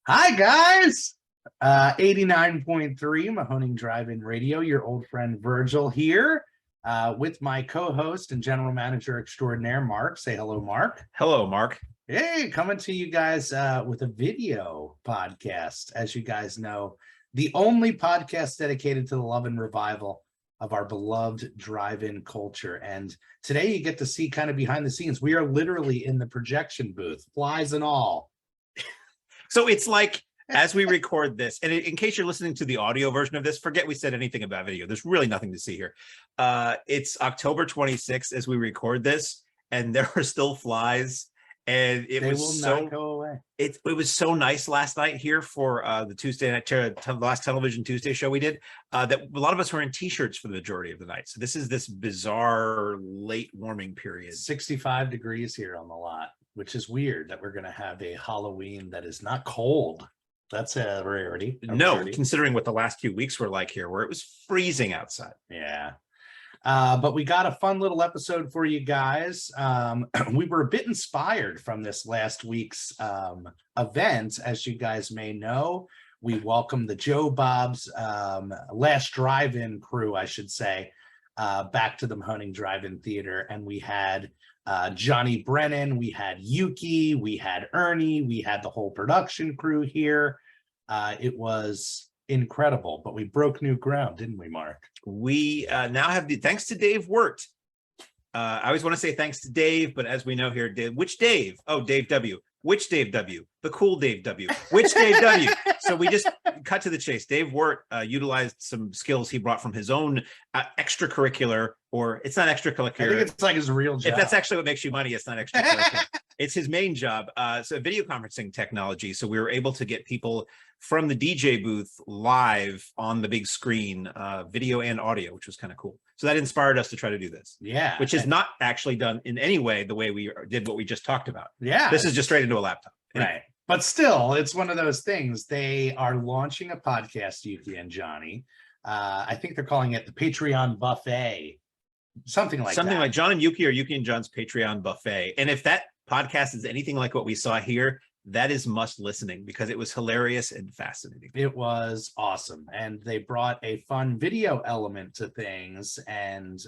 Hi, guys. 89.3 Mahoning Drive-In Radio. Your old friend Virgil here with my co-host and general manager extraordinaire, Mark. Say hello, Mark. Hello, Mark. Hey, coming to you guys with a video podcast. As you guys know, the only podcast dedicated to the love and revival of our beloved drive-in culture. And today you get to see kind of behind the scenes. We are literally in the projection booth, flies and all. So it's like, as we record this, and in case you're listening to the audio version of this, forget we said anything about video. There's really nothing to see here. It's October 26th as we record this, and there are still flies. And They will not go away. It was so nice last night here for the Tuesday night, the last Television Tuesday show we did, that a lot of us were in t-shirts for the majority of the night. So this is this bizarre late warming period. 65 degrees here on the lot, which is weird that we're going to have a Halloween that is not cold. That's a rarity. No, considering what the last few weeks were like here, where it was freezing outside. Yeah. But we got a fun little episode for you guys. We were a bit inspired from this last week's event. As you guys may know, we welcomed the Joe Bob's last drive-in crew, I should say, back to the Mahoning Drive-In Theater. And we had Johnny Brennan, we had Yuki, we had Ernie, we had the whole production crew here. It was incredible, but we broke new ground, didn't we, Mark? We now have thanks to Dave Wirt. I always want to say thanks to Dave, but as we know here, which Dave? Oh, Dave W. Which Dave W? The cool Dave W. Which Dave W? So we just cut to the chase. Dave Wirt utilized some skills he brought from his own extracurricular, or it's not extracurricular. I think it's like his real job. If that's actually what makes you money, it's not extracurricular. It's his main job. So video conferencing technology. So we were able to get people from the DJ booth live on the big screen, video and audio, which was kind of cool. So that inspired us to try to do this. Yeah. Which is not actually done in any way the way we did what we just talked about. Yeah. This is just straight into a laptop. Right. But still, it's one of those things. They are launching a podcast, Yuki and Johnny. I think they're calling it the Patreon Buffet. Something like John and Yuki, or Yuki and John's Patreon Buffet. And if that podcast is anything like what we saw here, that is must listening, because it was hilarious and fascinating. It was awesome. And they brought a fun video element to things. And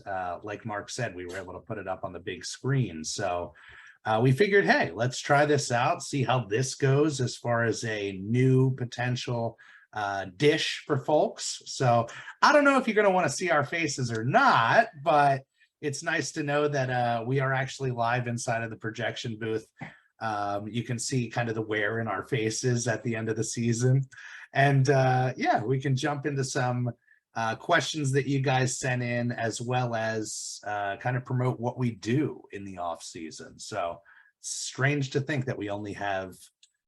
like Mark said, we were able to put it up on the big screen. So we figured, hey, let's try this out, see how this goes as far as a new potential dish for folks. So I don't know if you're going to want to see our faces or not, but it's nice to know that we are actually live inside of the projection booth. You can see kind of the wear in our faces at the end of the season. And yeah, we can jump into some questions that you guys sent in, as well as kind of promote what we do in the off season. So strange to think that we only have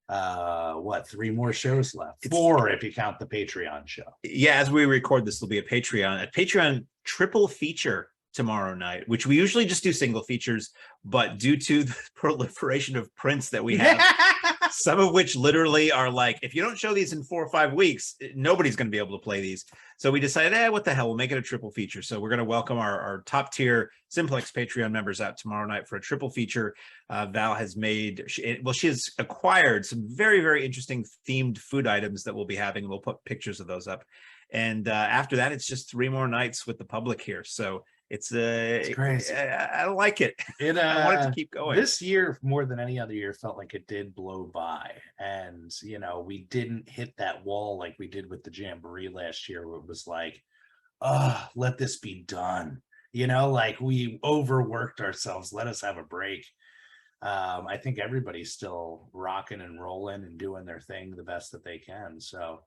3 more shows left? 4 if you count the Patreon show. Yeah, as we record this, there'll be a Patreon triple feature tomorrow night, which we usually just do single features, but due to the proliferation of prints that we have, some of which literally are like, if you don't show these in 4 or 5 weeks, nobody's going to be able to play these. So we decided, what the hell, we'll make it a triple feature. So we're going to welcome our top tier Simplex Patreon members out tomorrow night for a triple feature. Val has made, she has acquired some very, very interesting themed food items that we'll be having. We'll put pictures of those up. And after that, it's just 3 more nights with the public here. So it's crazy. I like it. I want it to keep going. This year, more than any other year, felt like it did blow by. And, we didn't hit that wall like we did with the Jamboree last year, where it was like, let this be done. Like we overworked ourselves. Let us have a break. I think everybody's still rocking and rolling and doing their thing the best that they can. So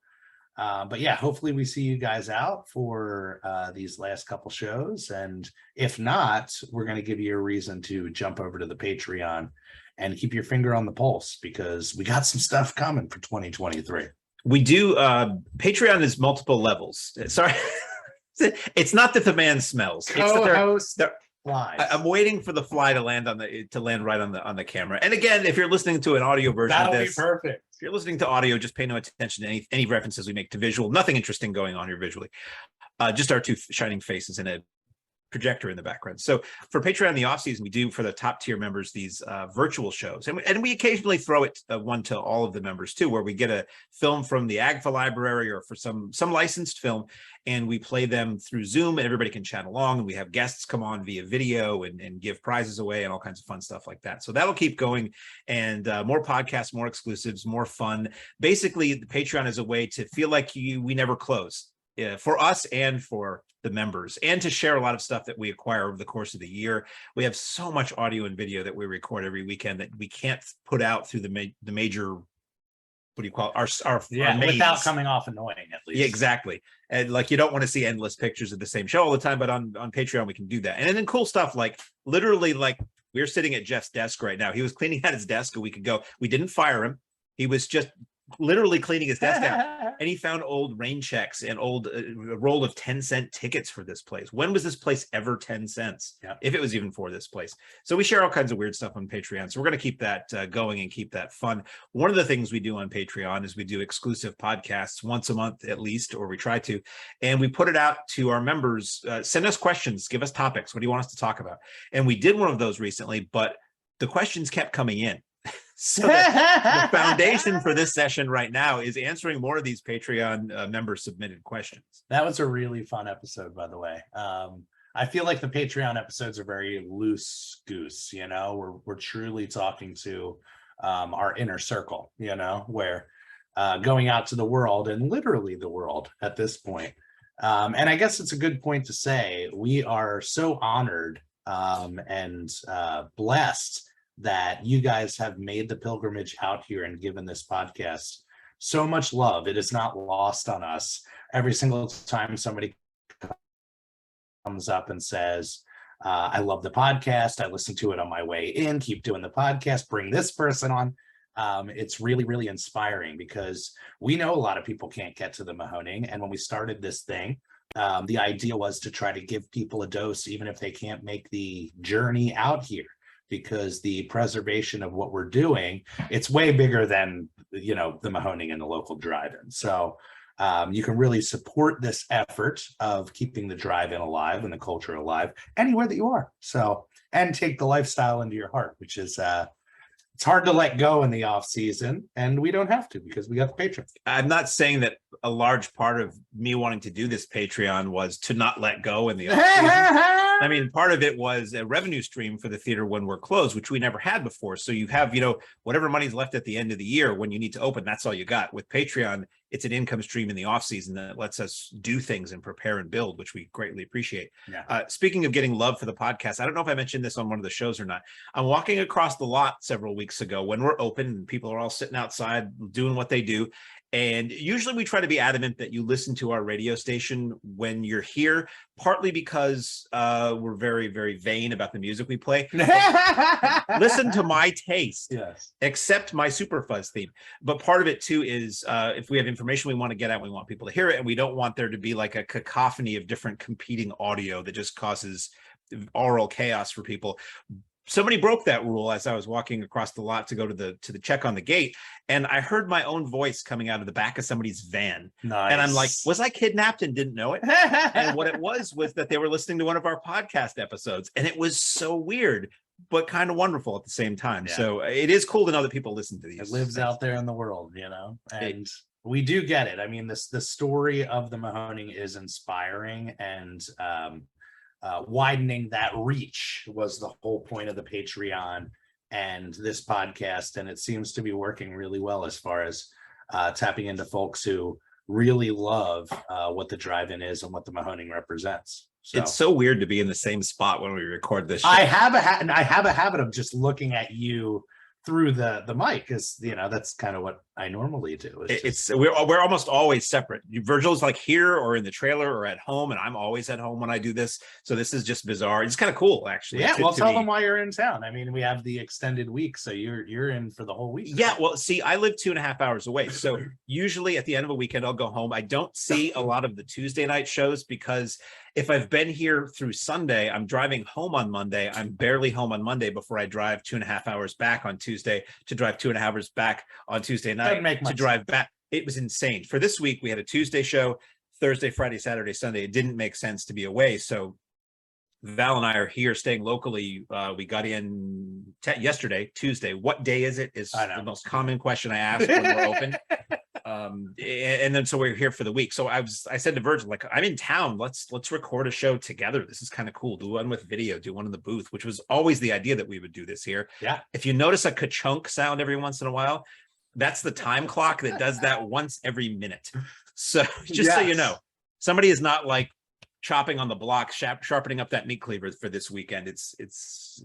but yeah, hopefully we see you guys out for these last couple shows. And if not, we're going to give you a reason to jump over to the Patreon and keep your finger on the pulse, because we got some stuff coming for 2023. We do. Patreon is multiple levels. Sorry. It's not that the man smells. It's that I'm waiting for the fly to land right on the camera. And again, if you're listening to an audio version That'll of this, be perfect. If you're listening to audio, just pay no attention to any references we make to visual. Nothing interesting going on here visually. Just our 2 shining faces in a projector in the background. So for Patreon in the off season, we do for the top tier members these virtual shows, and we occasionally throw it one to all of the members too, where we get a film from the AGFA library or for some licensed film, and we play them through Zoom, and everybody can chat along, and we have guests come on via video and give prizes away and all kinds of fun stuff like that. So that'll keep going, and more podcasts, more exclusives, more fun. Basically, the Patreon is a way to feel like we never close. For us and for the members, and to share a lot of stuff that we acquire over the course of the year. We have so much audio and video that we record every weekend that we can't put out through the major, what do you call it? Our without coming off annoying, at least. Yeah, exactly. And like, you don't want to see endless pictures of the same show all the time, but on Patreon we can do that. And then cool stuff like literally, like, we're sitting at Jeff's desk right now. He was cleaning out his desk a week ago. We didn't fire him. He was just literally cleaning his desk out, and he found old rain checks and old a roll of 10-cent tickets for this place. When was this place ever 10 cents? Yeah. If it was even for this place. So we share all kinds of weird stuff on Patreon. So we're going to keep that going and keep that fun. One of the things we do on Patreon is we do exclusive podcasts once a month at least, or we try to, and we put it out to our members. Send us questions, give us topics. What do you want us to talk about? And we did one of those recently, but the questions kept coming in. So the foundation for this session right now is answering more of these Patreon member submitted questions. That was a really fun episode, by the way. I feel like the Patreon episodes are very loose goose, you know, we're truly talking to our inner circle, you know, where going out to the world, and literally the world at this point. And I guess it's a good point to say we are so honored and blessed that you guys have made the pilgrimage out here and given this podcast so much love. It is not lost on us. Every single time somebody comes up and says, I love the podcast, I listened to it on my way in, keep doing the podcast, bring this person on. It's really, really inspiring, because we know a lot of people can't get to the Mahoning. And when we started this thing, the idea was to try to give people a dose, even if they can't make the journey out here, because the preservation of what we're doing, it's way bigger than, you know, the Mahoning and the local drive-in. So you can really support this effort of keeping the drive-in alive and the culture alive anywhere that you are. So, and take the lifestyle into your heart, which is it's hard to let go in the off season, and we don't have to, because we got the Patreon. I'm not saying that a large part of me wanting to do this Patreon was to not let go in the off season. I mean, part of it was a revenue stream for the theater when we're closed, which we never had before. So you have, you know, whatever money's left at the end of the year when you need to open, that's all you got. With Patreon, it's an income stream in the off season that lets us do things and prepare and build, which we greatly appreciate. Yeah. Speaking of getting love for the podcast, I don't know if I mentioned this on one of the shows or not. I'm walking across the lot several weeks ago when we're open and people are all sitting outside doing what they do. And usually we try to be adamant that you listen to our radio station when you're here, partly because we're very, very vain about the music we play. Listen to my taste, yes, except my Super Fuzz theme. But part of it too is if we have information we want to get out, we want people to hear it, and we don't want there to be like a cacophony of different competing audio that just causes oral chaos for people. Somebody broke that rule as I was walking across the lot to go to the check on the gate, and I heard my own voice coming out of the back of somebody's van. Nice. And I'm like, was I kidnapped and didn't know it? And what it was that they were listening to one of our podcast episodes, and it was so weird, but kind of wonderful at the same time. Yeah. So it is cool to know that people listen to these. It lives out there in the world, you know, and we do get it. I mean, the story of the Mahoning is inspiring, and widening that reach was the whole point of the Patreon and this podcast, and it seems to be working really well as far as tapping into folks who really love what the drive-in is and what the Mahoning represents. So it's so weird to be in the same spot when we record this show. I have a habit of just looking at you through the mic, because, you know, that's kind of what I normally do. We're almost always separate. Virgil's like here or in the trailer or at home, and I'm always at home when I do this. So this is just bizarre. It's kind of cool, actually. Yeah, well, tell them why you're in town. I mean, we have the extended week, so you're in for the whole week. Yeah, well, see, I live 2.5 hours away, so usually at the end of a weekend I'll go home. I don't see a lot of the Tuesday night shows, because if I've been here through Sunday, I'm driving home on Monday. I'm barely home on Monday before I drive 2.5 hours back on Tuesday to drive 2.5 hours back on Tuesday night to drive back. It was insane. For this week, we had a Tuesday show, Thursday, Friday, Saturday, Sunday. It didn't make sense to be away. So Val and I are here staying locally. We got in yesterday, Tuesday. What day is it? Is I know. the most common question I ask when we're open. And then so we're here for the week. So I said to Virgil, like, I'm in town. Let's record a show together. This is kind of cool. Do one with video, do one in the booth, which was always the idea that we would do this here. Yeah. If you notice a ka-chunk sound every once in a while, that's the time clock that does that once every minute. So just so you know, somebody is not like chopping on the block, sharpening up that meat cleaver for this weekend. It's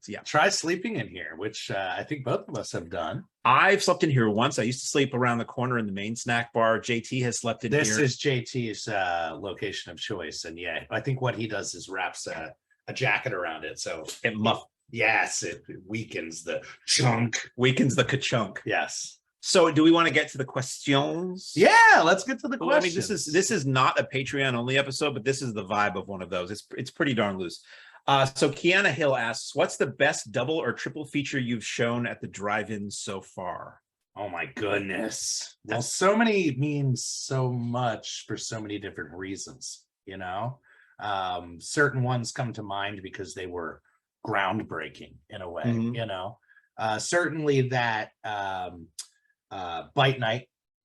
yeah. Try sleeping in here, which I think both of us have done. I've slept in here once. I used to sleep around the corner in the main snack bar. JT has slept in here. This is JT's location of choice, and yeah, I think what he does is wraps a jacket around it, so it weakens the chunk. Weakens the ka-chunk. Yes. So do we want to get to the questions? Yeah, let's get to the questions. I mean, this is not a Patreon only episode, but this is the vibe of one of those. It's pretty darn loose. So Kiana Hill asks, what's the best double or triple feature you've shown at the drive-in so far? Oh my goodness. Well, so many means so much for so many different reasons, you know. Certain ones come to mind because they were groundbreaking in a way, you know. Certainly that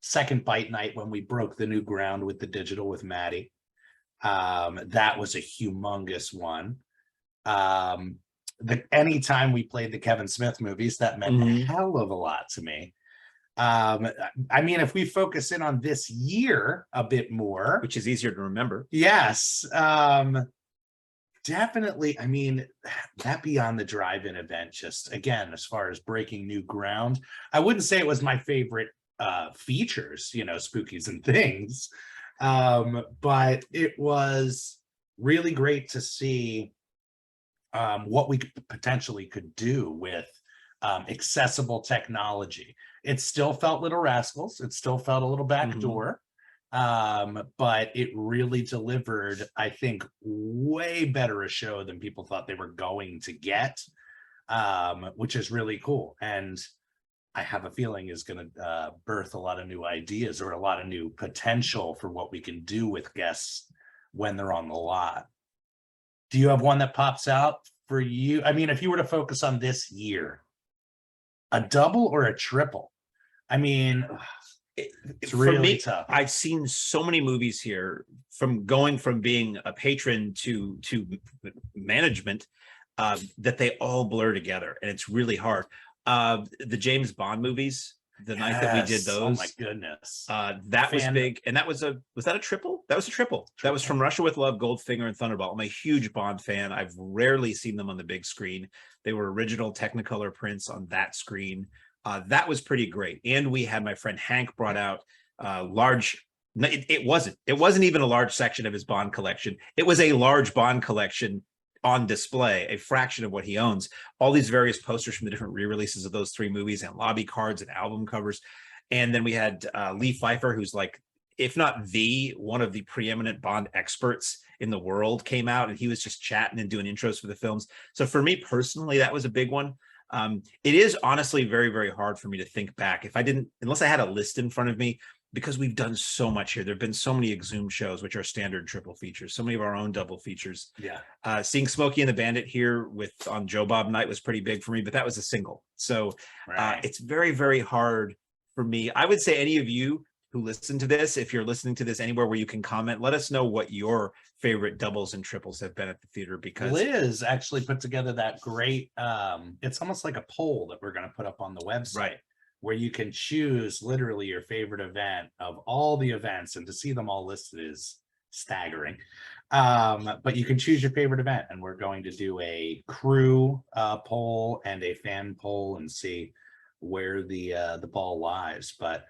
second bite night when we broke the new ground with the digital with Maddie. That was a humongous one. Anytime we played the Kevin Smith movies, that meant a hell of a lot to me. I mean, if we focus in on this year a bit more, which is easier to remember. Yes. Definitely. I mean, that Beyond the Drive-In event, just again, as far as breaking new ground, I wouldn't say it was my favorite features, you know, Spookies and Things. But it was really great to see what we potentially could do with accessible technology. It still felt Little Rascals. It still felt a little backdoor. But it really delivered, I think, way better a show than people thought they were going to get, which is really cool. And I have a feeling is going to birth a lot of new ideas or a lot of new potential for what we can do with guests when they're on the lot. Do you have one that pops out for you? I mean, if you were to focus on this year, a double or a triple? I mean, it's really me, tough. I've seen so many movies here, from going from being a patron to management, that they all blur together, and it's really hard. The James Bond movies, the night that we did those, oh my goodness, that was big. And that was that a triple? That was a triple. That was From Russia with Love, Goldfinger, and Thunderball. I'm a huge Bond fan. I've rarely seen them on the big screen. They were original Technicolor prints on that screen. That was pretty great. And we had my friend Hank brought out large. It wasn't even a large section of his Bond collection. It was a large Bond collection on display, a fraction of what he owns. All these various posters from the different re-releases of those three movies, and lobby cards and album covers. And then we had Lee Pfeiffer, who's like, if not one of the preeminent Bond experts in the world, came out, and he was just chatting and doing intros for the films. So for me personally, that was a big one. It is honestly very, very hard for me to think back unless I had a list in front of me, because we've done so much here. There've been so many Exhumed shows, which are standard triple features, so many of our own double features. Yeah. Seeing Smokey and the Bandit here on Joe Bob night was pretty big for me, but that was a single. So it's very, very hard for me. I would say any of you who listen to this, if you're listening to this anywhere where you can comment, let us know what your favorite doubles and triples have been at the theater, because Liz actually put together that great it's almost like a poll that we're going to put up on the website, right, where you can choose literally your favorite event of all the events, and to see them all listed is staggering. But you can choose your favorite event, and we're going to do a crew poll and a fan poll and see where the ball lies. But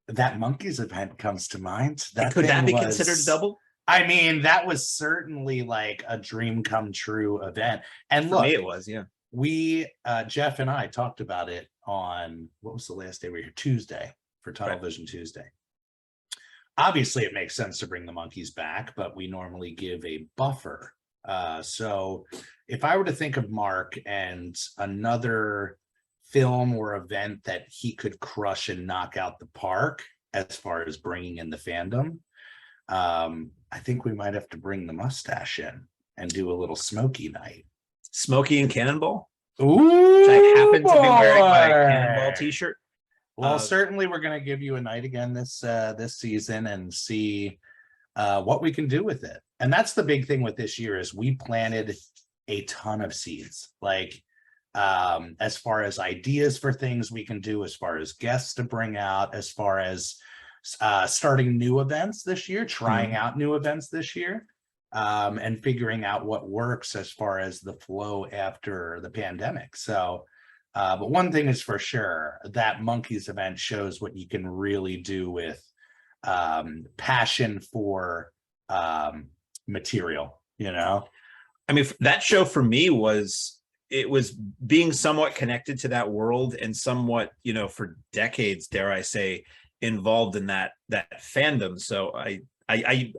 that Monkeys event comes to mind. Could that be considered a double? I mean, that was certainly like a dream come true event. And for me, it was, yeah. We Jeff and I talked about it on, what was the last day we were here? Tuesday, for Television Tuesday. Obviously, it makes sense to bring the Monkeys back, but we normally give a buffer. So if I were to think of Mark and another film or event that he could crush and knock out the park as far as bringing in the fandom, I think we might have to bring the mustache in and do a little smoky night. Smokey and Cannonball. Ooh, Which I happen to be wearing my boy. Cannonball t-shirt. Well, certainly we're going to give you a night again this season and see what we can do with it. And that's the big thing with this year is we planted a ton of seeds, like as far as ideas for things we can do, as far as guests to bring out, as far as starting new events this year, trying out new events this year, and figuring out what works as far as the flow after the pandemic. So, but one thing is for sure, that Monkeys event shows what you can really do with passion for material, you know? I mean, that show for me was being somewhat connected to that world and somewhat, you know, for decades, dare I say, involved in that fandom. So I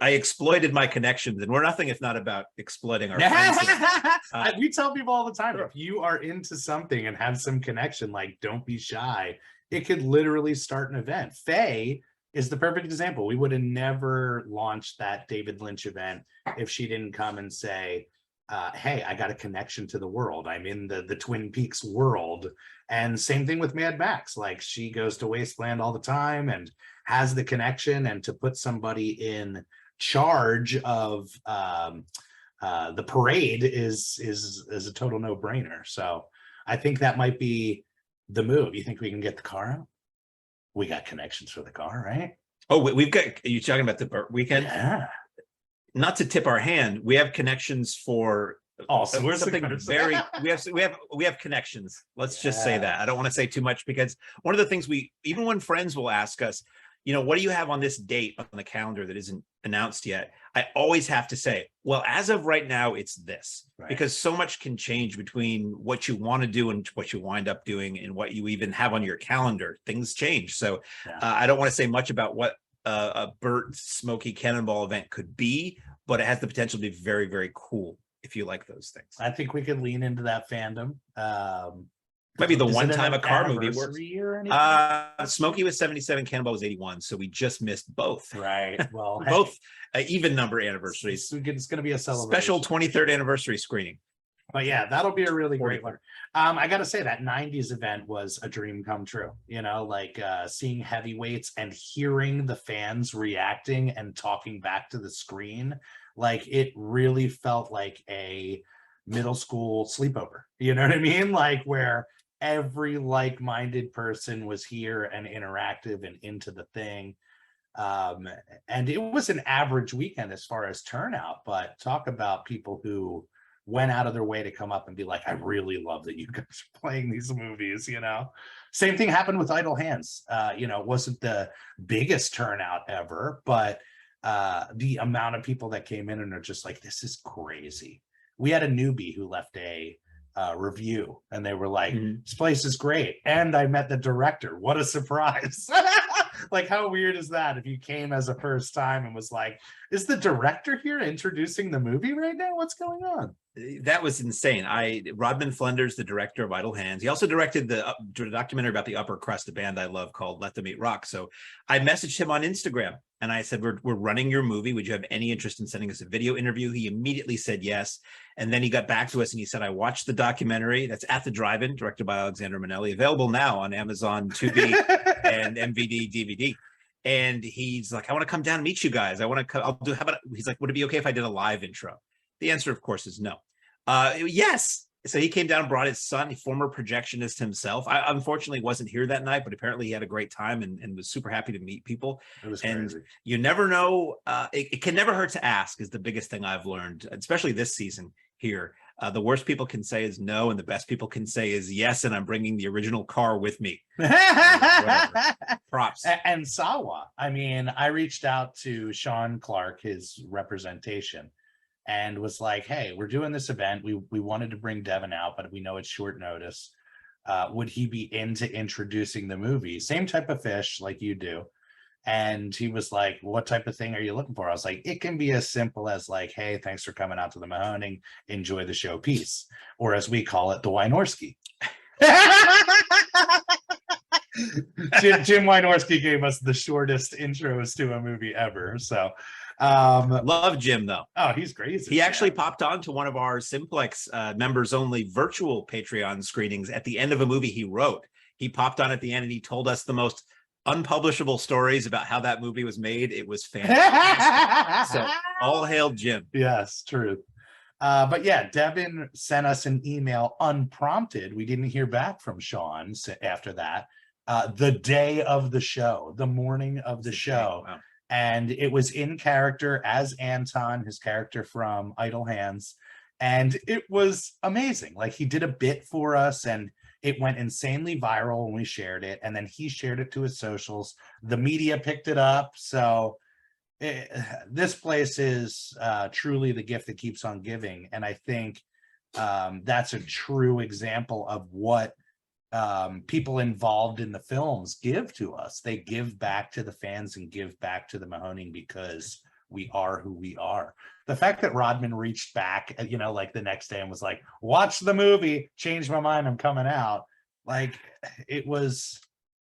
exploited my connections, and we're nothing if not about exploiting our friends. We tell people all the time, if you are into something and have some connection, like don't be shy. It could literally start an event. Faye is the perfect example. We would have never launched that David Lynch event if she didn't come and say, hey, I got a connection to the world. I'm in the Twin Peaks world. And same thing with Mad Max. Like she goes to Wasteland all the time and has the connection, and to put somebody in charge of the parade is a total no-brainer. So I think that might be the move. You think we can get the car out? We got connections for the car, right? Oh, we've got, are you talking about the weekend? Yeah. Not to tip our hand, we have connections for something very we have connections. Let's just say that. I don't want to say too much, because one of the things even when friends will ask us, you know, what do you have on this date on the calendar that isn't announced yet? I always have to say, well, as of right now, it's this, because so much can change between what you want to do and what you wind up doing and what you even have on your calendar. Things change. So I don't want to say much about what a Burt Smoky Cannonball event could be, but it has the potential to be very, very cool if you like those things. I think we could lean into that fandom. Might be the one time a car movie works. Smokey was 77, Cannonball was 81, so we just missed both. Right. Well, both even number anniversaries. It's going to be a celebration. Special 23rd anniversary screening. But yeah, that'll be a really great one. I got to say that 90s event was a dream come true, you know, like seeing heavyweights and hearing the fans reacting and talking back to the screen. Like it really felt like a middle school sleepover. You know what I mean? Like where every like-minded person was here and interactive and into the thing. And it was an average weekend as far as turnout, but talk about people who went out of their way to come up and be like, I really love that you guys are playing these movies, you know. Same thing happened with Idle Hands. You know, it wasn't the biggest turnout ever, but the amount of people that came in and are just like, this is crazy. We had a newbie who left a review and they were like, this place is great. And I met the director. What a surprise. Like, how weird is that if you came as a first time and was like, is the director here introducing the movie right now? What's going on? That was insane. Rodman Flenders, the director of Idle Hands, he also directed the documentary about the Upper Crust, a band I love called Let Them Eat Rock. So I messaged him on Instagram and I said, we're running your movie. Would you have any interest in sending us a video interview? He immediately said yes. And then he got back to us and he said, I watched the documentary that's At the Drive-In, directed by Alexander Manelli, available now on Amazon, Tubi, and MVD DVD. And he's like, I want to come down and meet you guys. He's like, would it be okay if I did a live intro? The answer, of course, is no. Yes. So he came down and brought his son, former projectionist himself. I unfortunately wasn't here that night, but apparently he had a great time and was super happy to meet people. It was and crazy. You never know. It can never hurt to ask is the biggest thing I've learned, especially this season here. The worst people can say is no, and the best people can say is yes, and I'm bringing the original car with me. Props. And Sawa, I mean, I reached out to Sean Clark, his representation, and was like, hey, we're doing this event. We wanted to bring Devin out, but we know it's short notice. Would he be into introducing the movie? Same type of fish like you do. And he was like, what type of thing are you looking for? I was like, it can be as simple as like, hey, thanks for coming out to the Mahoning. Enjoy the show. Peace. Or as we call it, the Wynorski. Jim Wynorski gave us the shortest intros to a movie ever. So Love Jim though. Oh, he's great. He actually popped on to one of our Simplex members only virtual Patreon screenings at the end of a movie he wrote. He popped on at the end and he told us the most unpublishable stories about how that movie was made. It was fantastic. So all hail Jim. Yes, true. But yeah, Devin sent us an email unprompted. We didn't hear back from Sean after that. The day of the show, the morning of the show. Wow. And it was in character as Anton, his character from Idle Hands. And it was amazing. Like, he did a bit for us and it went insanely viral when we shared it. And then he shared it to his socials. The media picked it up. So this place is truly the gift that keeps on giving. And I think that's a true example of what people involved in the films give to us. They give back to the fans and give back to the Mahoning because we are who we are. The fact that Rodman reached back, you know, like the next day and was like, watch the movie, change my mind, I'm coming out. Like, it was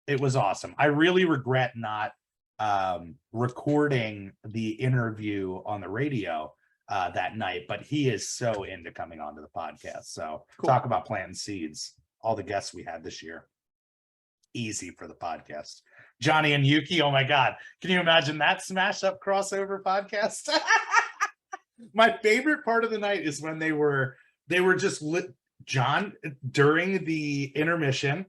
awesome. I really regret not recording the interview on the radio that night, but he is so into coming onto the podcast. So cool. Talk about planting seeds. All the guests we had this year, easy for the podcast. Johnny and Yuki, oh my God. Can you imagine that smash up crossover podcast? My favorite part of the night is when they were just lit. John, during the intermission,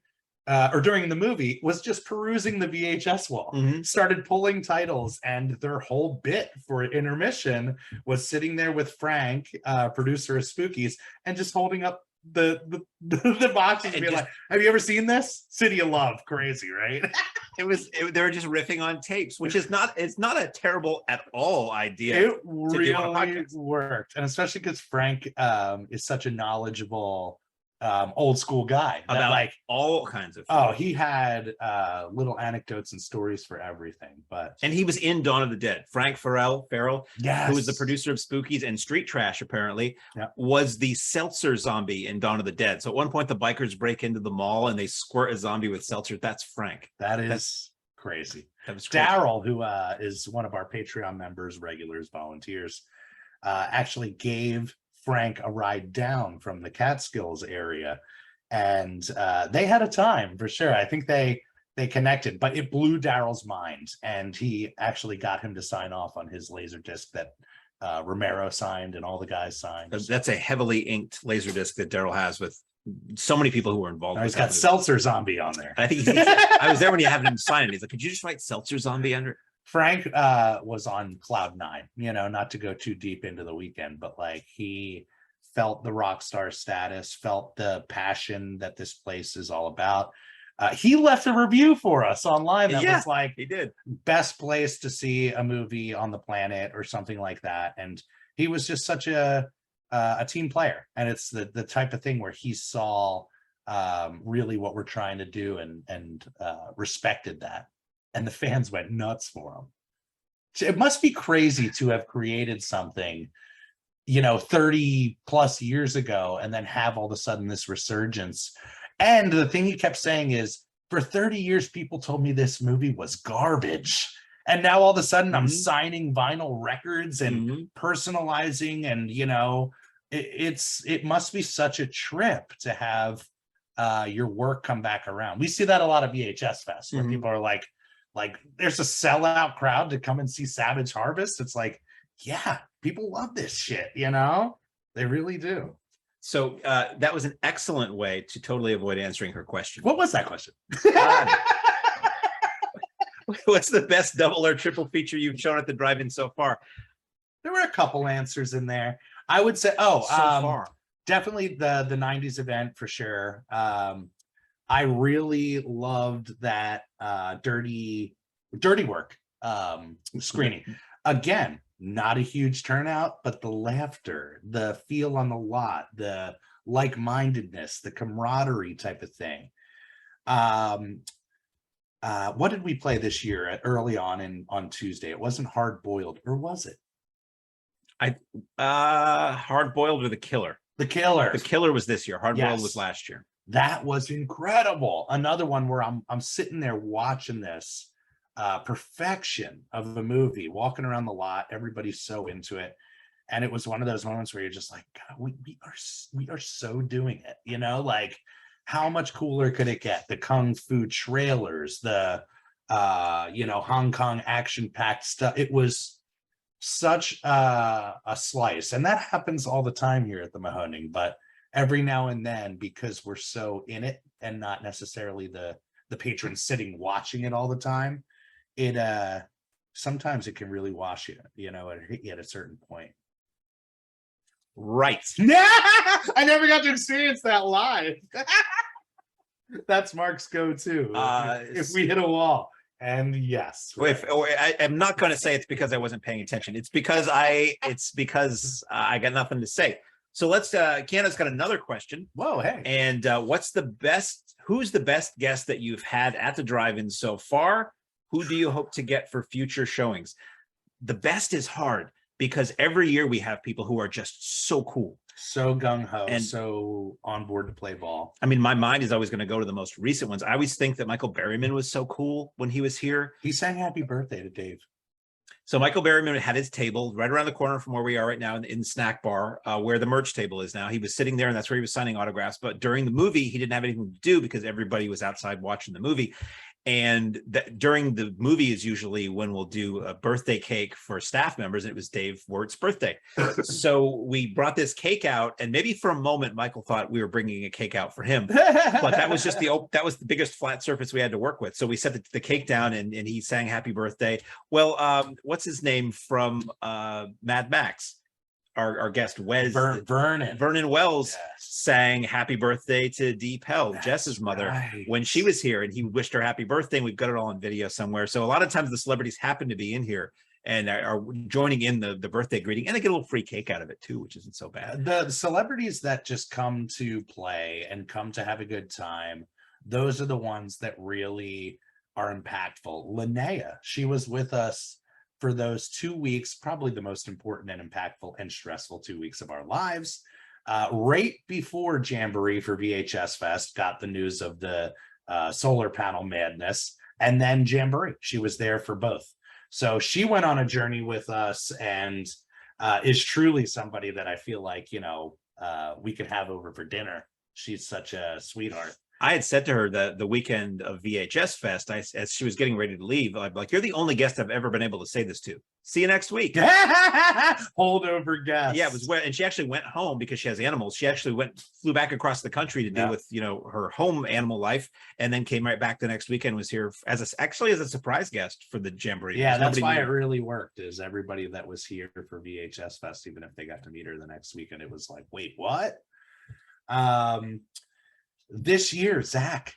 or during the movie, was just perusing the VHS wall, started pulling titles, and their whole bit for intermission was sitting there with Frank, producer of Spookies, and just holding up the boxes and being like, have you ever seen this? City of Love, crazy, right? They were just riffing on tapes, which is not a terrible at all idea. It really worked, and especially because Frank is such a knowledgeable old school guy about like all kinds of things. He had little anecdotes and stories for everything. And he was in Dawn of the Dead. Frank Farrell, yes, who was the producer of Spookies and Street Trash, apparently, was the seltzer zombie in Dawn of the Dead. So at one point the bikers break into the mall and they squirt a zombie with seltzer. That's Frank. That's crazy. Daryl, who is one of our Patreon members, regulars, volunteers, actually gave Frank a ride down from the Catskills area, and they had a time for sure. I think they connected, but it blew Daryl's mind, and he actually got him to sign off on his laser disc that Romero signed and all the guys signed. That's a heavily inked laser disc that Daryl has with so many people who were involved. He's got Seltzer Zombie on there. I think I was there when you had him sign it. He's like, could you just write Seltzer Zombie under? Frank was on cloud nine, you know, not to go too deep into the weekend, but like, he felt the rock star status, felt the passion that this place is all about. He left a review for us online that was like, he did, best place to see a movie on the planet or something like that. And he was just such a team player. And it's the type of thing where he saw really what we're trying to do and respected that. And the fans went nuts for him. It must be crazy to have created something, you know, 30 plus years ago, and then have all of a sudden this resurgence. And the thing he kept saying is, for 30 years, people told me this movie was garbage. And now all of a sudden I'm signing vinyl records and personalizing, and, you know, it must be such a trip to have your work come back around. We see that a lot of VHS Fest where people are like there's a sellout crowd to come and see Savage Harvest. It's like, yeah, people love this shit, you know, they really do. So that was an excellent way to totally avoid answering her question. What was that question? What's the best double or triple feature you've shown at the drive-in so far? There were a couple answers in there. I would say, far. Definitely the 90s event for sure. I really loved that dirty work screening. Again, not a huge turnout, but the laughter, the feel on the lot, the like-mindedness, the camaraderie type of thing. What did we play this year early on Tuesday? It wasn't Hard Boiled, or was it? Hard Boiled or The Killer? The Killer. The Killer was this year. Hard Boiled was last year. That was incredible. Another one where I'm sitting there watching this perfection of the movie, walking around the lot, everybody's so into it. And it was one of those moments where you're just like, God, we are so doing it, you know, like how much cooler could it get? The kung fu trailers, the you know, Hong Kong action packed stuff. It was such a slice, and that happens all the time here at the Mahoning, but every now and then, because we're so in it and not necessarily the patron sitting watching it all the time, it sometimes it can really wash you, you know, and hit you at a certain point. Right. Yeah, I never got to experience that live. That's Mark's go-to. If we hit a wall. And yes, right. I'm not going to say it's because I wasn't paying attention. It's because I got nothing to say. So let's Kiana's got another question. Whoa, hey. And who's the best guest that you've had at the drive-in so far? Who do you hope to get for future showings? The best is hard because every year we have people who are just so cool, so gung-ho, and so on board to play ball. I mean, my mind is always going to go to the most recent ones. I always think that Michael Berryman was so cool when he was here. He sang happy birthday to Dave. So Michael Berryman had his table right around the corner from where we are right now in the snack bar, where the merch table is now. He was sitting there, and that's where he was signing autographs. But during the movie, he didn't have anything to do because everybody was outside watching the movie. And during the movie is usually when we'll do a birthday cake for staff members. And it was Dave Wirt's birthday. So we brought this cake out, and maybe for a moment, Michael thought we were bringing a cake out for him, but that was just that was the biggest flat surface we had to work with. So we set the cake down, and he sang happy birthday. Well, what's his name from Mad Max? Our guest Wes Vernon Wells, yes, sang happy birthday to Dee Pell, Jess's mother, when she was here, and he wished her happy birthday, and we've got it all on video somewhere. So a lot of times the celebrities happen to be in here and are joining in the birthday greeting, and they get a little free cake out of it too, which isn't so bad. The celebrities that just come to play and come to have a good time, those are the ones that really are impactful. Linnea, she was with us for those 2 weeks, probably the most important and impactful and stressful 2 weeks of our lives. Right before Jamboree for VHS Fest, got the news of the solar panel madness, and then Jamboree. She was there for both. So she went on a journey with us, and is truly somebody that I feel like, you know, we could have over for dinner. She's such a sweetheart. I had said to her the weekend of VHS Fest, as she was getting ready to leave, I'm like, you're the only guest I've ever been able to say this to. See you next week. Holdover guest. Yeah, it was and she actually went home because she has animals. She actually flew back across the country to deal with, you know, her home animal life, and then came right back the next weekend, was here actually as a surprise guest for the Jamboree. Yeah, that's why it really worked, is everybody that was here for VHS Fest, even if they got to meet her the next weekend, it was like, wait, what? This year, Zach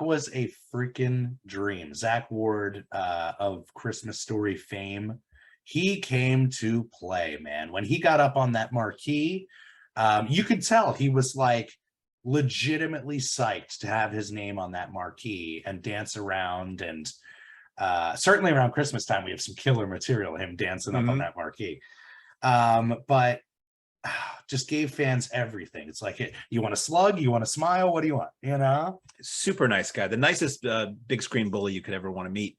was a freaking dream. Zach Ward of Christmas Story fame. He came to play, man. When he got up on that marquee, you could tell he was like legitimately psyched to have his name on that marquee and dance around. And certainly around Christmas time, we have some killer material, him dancing up on that marquee. But just gave fans everything. It's like, you want a slug, you want a smile, what do you want, you know? Super nice guy, the nicest big screen bully you could ever want to meet.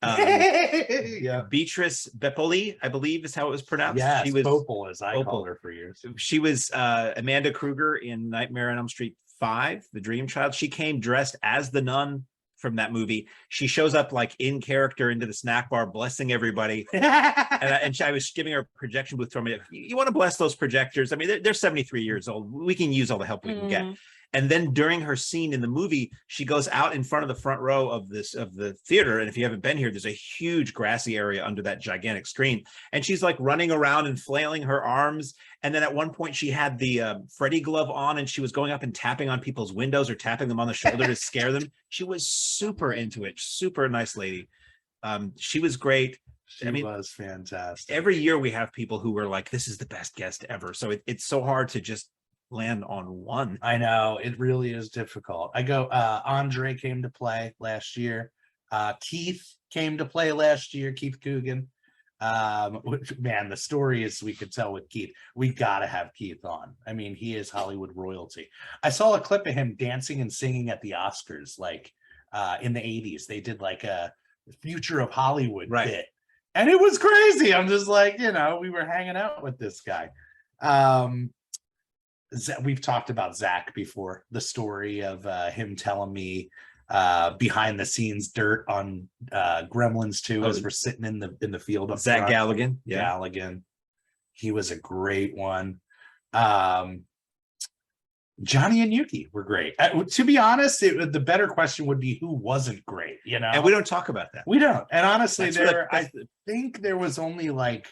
Yeah. Beatrice Bepoli, I believe is how it was pronounced. Yeah, she was Bopel, as I called her for years. She was Amanda Kruger in Nightmare on Elm Street 5, The Dream Child. She came dressed as the nun from that movie. She shows up like in character into the snack bar, blessing everybody. and I was giving her a projection booth for me. You want to bless those projectors? I mean, they're 73 years old. We can use all the help we can get. And then during her scene in the movie, she goes out in front of the front row of the theater. And if you haven't been here, there's a huge grassy area under that gigantic screen. And she's like running around and flailing her arms. And then at one point she had the Freddy glove on, and she was going up and tapping on people's windows or tapping them on the shoulder to scare them. She was super into it. Super nice lady. She was great. She was fantastic. Every year we have people who were like, this is the best guest ever. So it's so hard to just land on one. I know, it really is difficult. Andre came to play last year. Keith came to play last year, Keith Coogan. Which, man, the story is, we could tell with Keith. We gotta have Keith on. I mean, he is Hollywood royalty. I saw a clip of him dancing and singing at the Oscars, like in the 80s. They did like a Future of Hollywood Right. bit. And it was crazy. I'm just like, we were hanging out with this guy. We've talked about Zach before, the story of him telling me behind the scenes dirt on Gremlins 2 as we're sitting in the field up Zach front. Galligan. Yeah. Galligan. He was a great one. Johnny and Yuki were great. To be honest, the better question would be who wasn't great, And we don't talk about that. We don't. And honestly, I think there was only like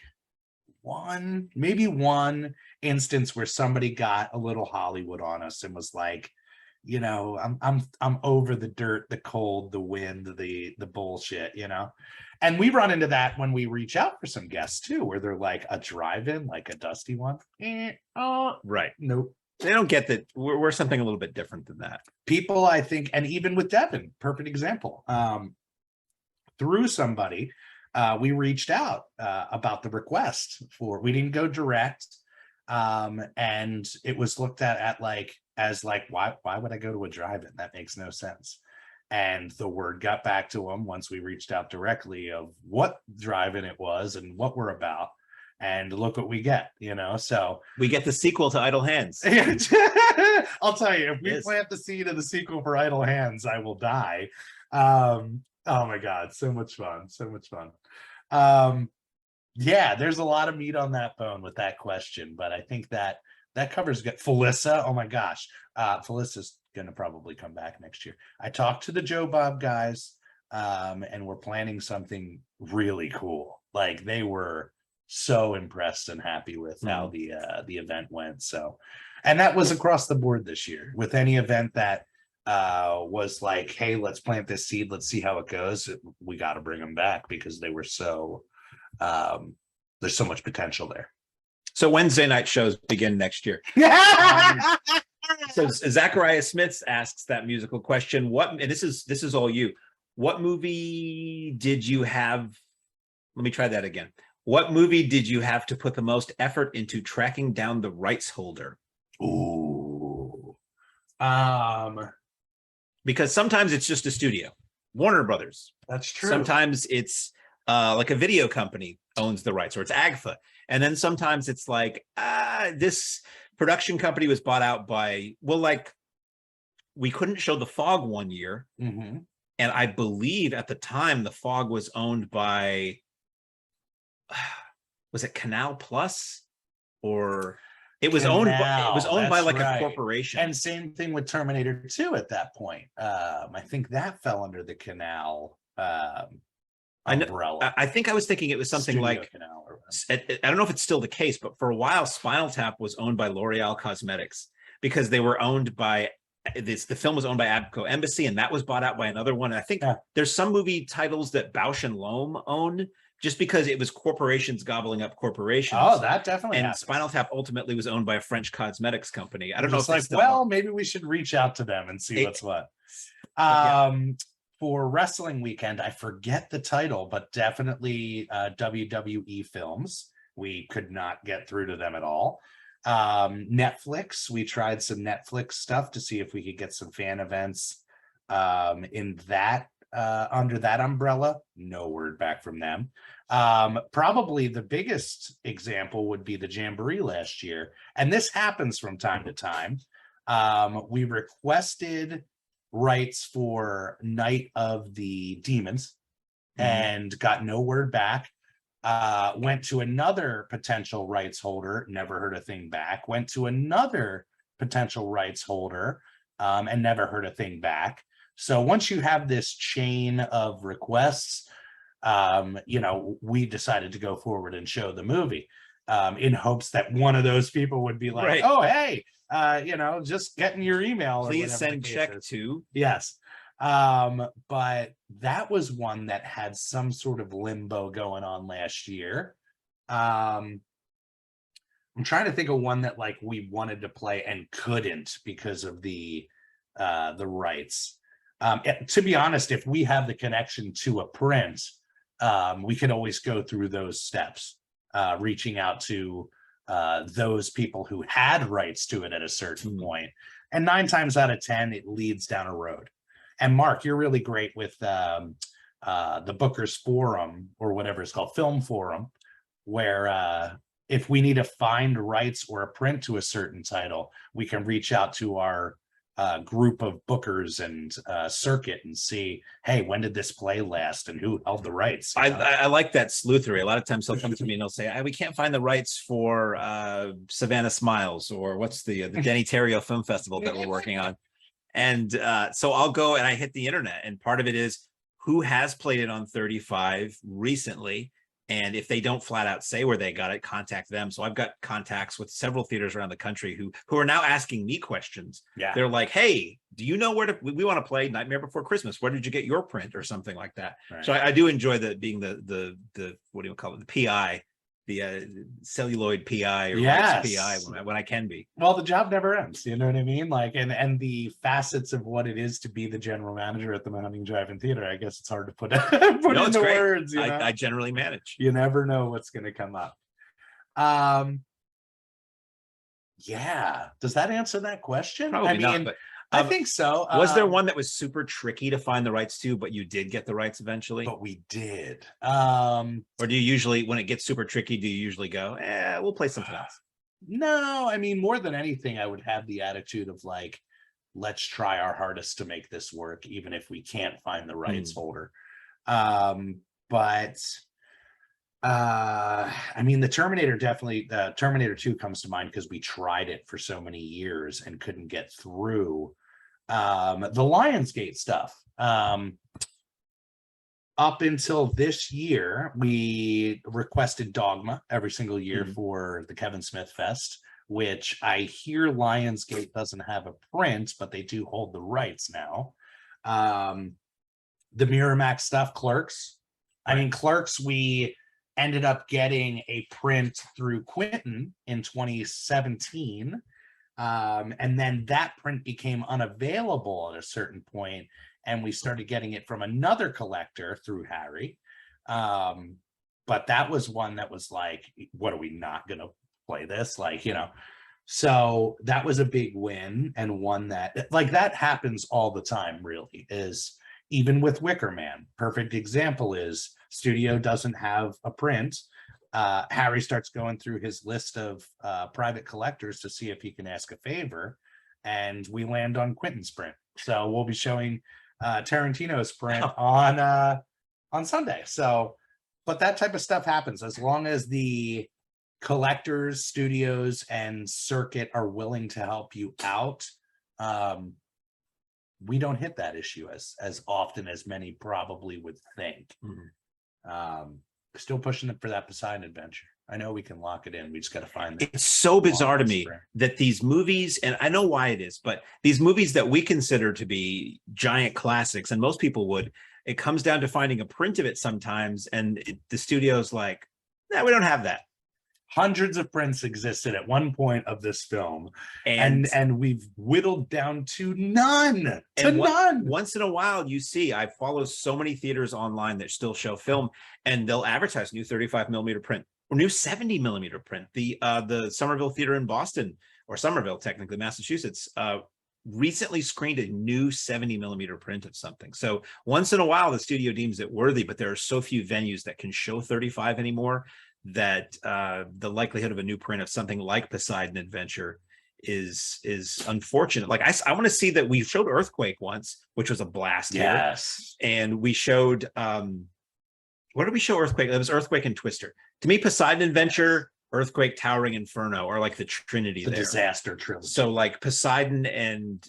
maybe one instance where somebody got a little Hollywood on us and was like, I'm over the dirt, the cold, the wind, the bullshit, And we run into that when we reach out for some guests too, where they're like a drive-in, like a dusty one. Right. Nope. They don't get that we're something a little bit different than that. People, I think, and even with Devin, perfect example. Through somebody, we reached out about the request we didn't go direct. And it was looked at as why would I go to a drive-in? That makes no sense. And the word got back to him once we reached out directly of what drive-in it was and what we're about. And look what we get, so we get the sequel to Idle Hands. I'll tell you, if we plant the seed of the sequel for Idle Hands, I will die. Oh my God, so much fun. Yeah, there's a lot of meat on that bone with that question, but I think that covers good. Felissa, oh my gosh. Felissa's gonna probably come back next year. I talked to the Joe Bob guys, and we're planning something really cool. Like, they were so impressed and happy with how the event went. So, and that was across the board this year. With any event that was like, hey, let's plant this seed, let's see how it goes, we got to bring them back because they were so there's so much potential there. So Wednesday night shows begin next year. So Zachariah Smith asks that musical question. And this is all you. What movie did you have? Let me try that again. What movie did you have to put the most effort into tracking down the rights holder? Ooh. Because sometimes it's just a studio, Warner Brothers. That's true. Sometimes it's like a video company owns the rights, or it's AGFA. And then sometimes it's like, this production company was bought out by, we couldn't show The Fog one year. Mm-hmm. And I believe at the time, The Fog was owned by, was it Canal Plus? Or it was owned by like a corporation. And same thing with Terminator 2 at that point. I think that fell under the Canal umbrella. I think I was thinking it was something Studio like Canal, I don't know if it's still the case, but for a while Spinal Tap was owned by L'Oreal Cosmetics because they were owned by the film was owned by Abco Embassy, and that was bought out by another one. And I think there's some movie titles that Bausch and Lomb own just because it was corporations gobbling up corporations. Oh, that definitely And happens. Spinal Tap ultimately was owned by a French cosmetics company. I don't know if it's maybe we should reach out to them and see what's what. For wrestling weekend, I forget the title, but definitely WWE films. We could not get through to them at all. Netflix, we tried some Netflix stuff to see if we could get some fan events in that under that umbrella. No word back from them. Probably the biggest example would be the Jamboree last year, and this happens from time to time. We requested rights for Night of the Demons and got no word back. Went to another potential rights holder, never heard a thing back. Went to another potential rights holder and never heard a thing back. So once you have this chain of requests, we decided to go forward and show the movie in hopes that one of those people would be like, oh, hey, just getting your email. Please send check to. Yes. But that was one that had some sort of limbo going on last year. I'm trying to think of one that we wanted to play and couldn't because of the rights. To be honest, if we have the connection to a print, we can always go through those steps, reaching out to those people who had rights to it at a certain point. And 9 times out of 10, it leads down a road. And Mark, you're really great with the Booker's Forum or whatever it's called, Film Forum, where if we need to find rights or a print to a certain title, we can reach out to our group of bookers and circuit and see, hey, when did this play last and who held the rights? I like that sleuthery. A lot of times he'll come to me and he'll say, we can't find the rights for Savannah Smiles, or what's the Denny Terrio Film Festival that we're working on. And so I'll go and I hit the internet, and part of it is who has played it on 35 recently. And if they don't flat out say where they got it, contact them. So I've got contacts with several theaters around the country who are now asking me questions. Yeah. They're like, hey, do you know where we want to play Nightmare Before Christmas? Where did you get your print, or something like that? Right. So I do enjoy being the what do you call it? The PI, the celluloid PI, or rights PI when I can be. Well, the job never ends. You know what I mean? Like, and the facets of what it is to be the general manager at the Mahoning Drive-In Theater, I guess it's hard to put into great. words. You know? I generally manage. You never know what's going to come up. Yeah. Does that answer that question? Probably not, but I think so. Was there one that was super tricky to find the rights to, but you did get the rights eventually? But we did. Or do you usually, when it gets super tricky, do you usually go, we'll play something else? No, I mean, more than anything, I would have the attitude of like, let's try our hardest to make this work, even if we can't find the rights holder. But I mean, the Terminator 2 comes to mind because we tried it for so many years and couldn't get through. The Lionsgate stuff, up until this year, we requested Dogma every single year for the Kevin Smith Fest, which I hear Lionsgate doesn't have a print, but they do hold the rights now. The Miramax stuff, Clerks. I mean, Clerks, we ended up getting a print through Quentin in 2017. And then that print became unavailable at a certain point, and we started getting it from another collector through Harry. But that was one that was like, what, are we not going to play this? Like, you know, so that was a big win, and one that, like, that happens all the time, really, is even with Wicker Man. Perfect example is studio doesn't have a print. Harry starts going through his list of private collectors to see if he can ask a favor, and we land on Quentin's print. So we'll be showing Tarantino's print on Sunday. So, but that type of stuff happens as long as the collectors, studios, and circuit are willing to help you out. We don't hit that issue as often as many probably would think. Still pushing it for that Poseidon adventure. I know we can lock it in. We just got to find it. It's so bizarre to me that these movies, and I know why it is, but these movies that we consider to be giant classics, and most people would, it comes down to finding a print of it sometimes, and the studio's like, nah, we don't have that. Hundreds of prints existed at one point of this film, and we've whittled down to none. Once in a while, you see, I follow so many theaters online that still show film, and they'll advertise new 35mm print or new 70mm print. The Somerville Theater in Boston, or Somerville, technically, Massachusetts, recently screened a new 70mm print of something. So once in a while, the studio deems it worthy, but there are so few venues that can show 35 anymore that the likelihood of a new print of something like Poseidon Adventure is unfortunate. Like I want to see that. We showed Earthquake once, which was a blast. Yes. Here. And we showed what did we show Earthquake? It was Earthquake and Twister. To me, Poseidon Adventure, Earthquake, Towering Inferno are like the trinity, the disaster trilogy. So like Poseidon and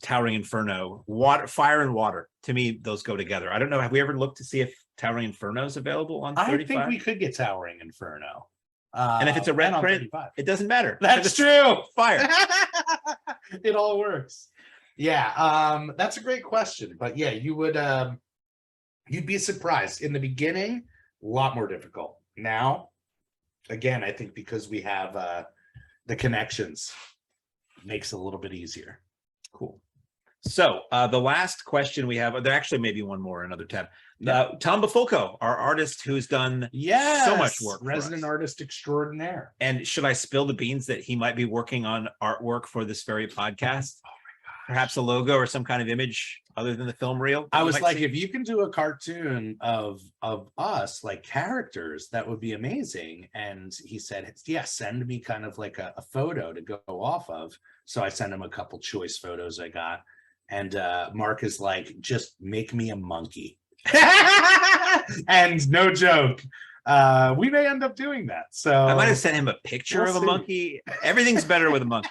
Towering Inferno, fire and water, to me those go together. I don't know, have we ever looked to see if Towering Inferno is available on 35? I think we could get Towering Inferno. And if it's a red print, it doesn't matter. That's true. Fire. It all works. Yeah, that's a great question. But yeah, you would you'd be surprised. In the beginning, a lot more difficult. Now, again, I think because we have the connections, makes it a little bit easier. Cool. So the last question we have, there actually may be one more, another tab. Tom Bafulco, our artist who's done so much work. Resident artist extraordinaire. And should I spill the beans that he might be working on artwork for this very podcast? Oh my perhaps a logo or some kind of image other than the film reel? I was like, if you can do a cartoon of us, like characters, that would be amazing. And he said, yeah, send me kind of like a photo to go off of. So I sent him a couple choice photos I got. And Mark is like, just make me a monkey. And no joke, we may end up doing that. So I might have sent him a picture of a monkey. Everything's better with a monkey.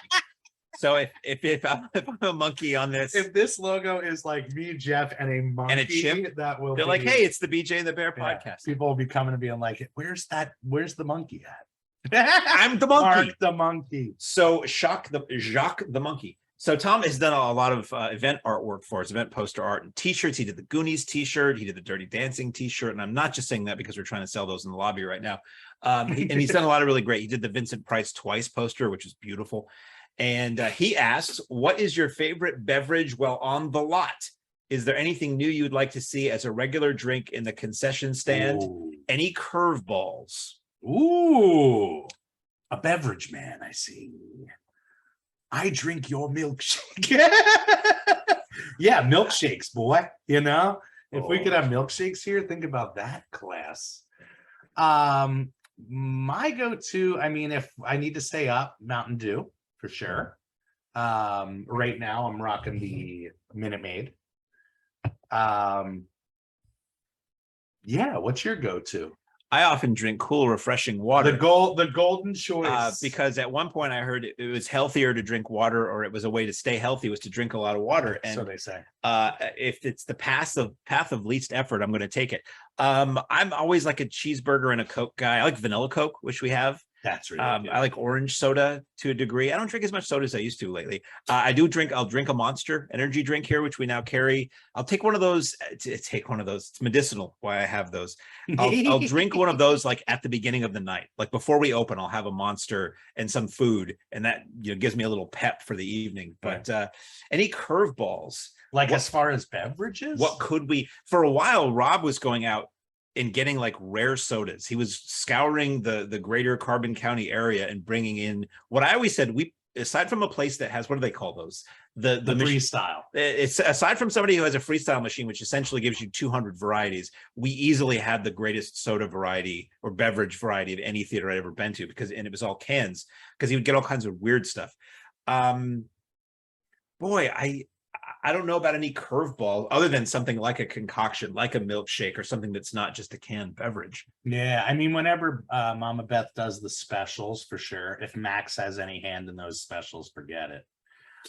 So if I'm a monkey on this, if this logo is like me, Jeff, and a monkey, and a chimp, that will they're be, like, hey, it's the BJ and the Bear podcast. People will be coming and being like, where's the monkey at? I'm the monkey. Mark the monkey. So Jacques the monkey. So Tom has done a lot of event artwork for us, event poster art and t-shirts. He did the Goonies t-shirt. He did the Dirty Dancing t-shirt. And I'm not just saying that because we're trying to sell those in the lobby right now. And he's done a lot of really great. He did the Vincent Price Twice poster, which is beautiful. And he asks, what is your favorite beverage while on the lot? Is there anything new you'd like to see as a regular drink in the concession stand? Ooh. Any curveballs? Ooh, a beverage man, I see. I drink your milkshake. Yeah, milkshakes, boy. You know, if we could have milkshakes here, think about that class. My go-to, I mean, if I need to stay up, Mountain Dew for sure. Right now I'm rocking the Minute Maid. Yeah, what's your go-to? I often drink cool, refreshing water. The golden choice. Because at one point I heard it was healthier to drink water, or it was a way to stay healthy was to drink a lot of water. And so they say. If it's the path of least effort, I'm going to take it. I'm always like a cheeseburger and a Coke guy. I like vanilla Coke, which we have. That's really good. I like orange soda to a degree. I don't drink as much soda as I used to lately. I'll drink a Monster energy drink here, which we now carry. I'll take one of those. It's medicinal. Why I have those. I'll drink one of those like at the beginning of the night, like before we open. I'll have a Monster and some food, and that gives me a little pep for the evening. But any curveballs? Like as far as beverages, what could we? For a while, Rob was going out and getting like rare sodas. He was scouring the greater Carbon County area and bringing in what I always said, aside from a place that has, what do they call those? The freestyle. It's aside from somebody who has a freestyle machine, which essentially gives you 200 varieties. We easily had the greatest soda variety or beverage variety of any theater I'd ever been to, and it was all cans, because he would get all kinds of weird stuff. Boy, I don't know about any curveball other than something like a concoction, like a milkshake, or something that's not just a canned beverage. Yeah, I mean, whenever Mama Beth does the specials, for sure. If Max has any hand in those specials, forget it.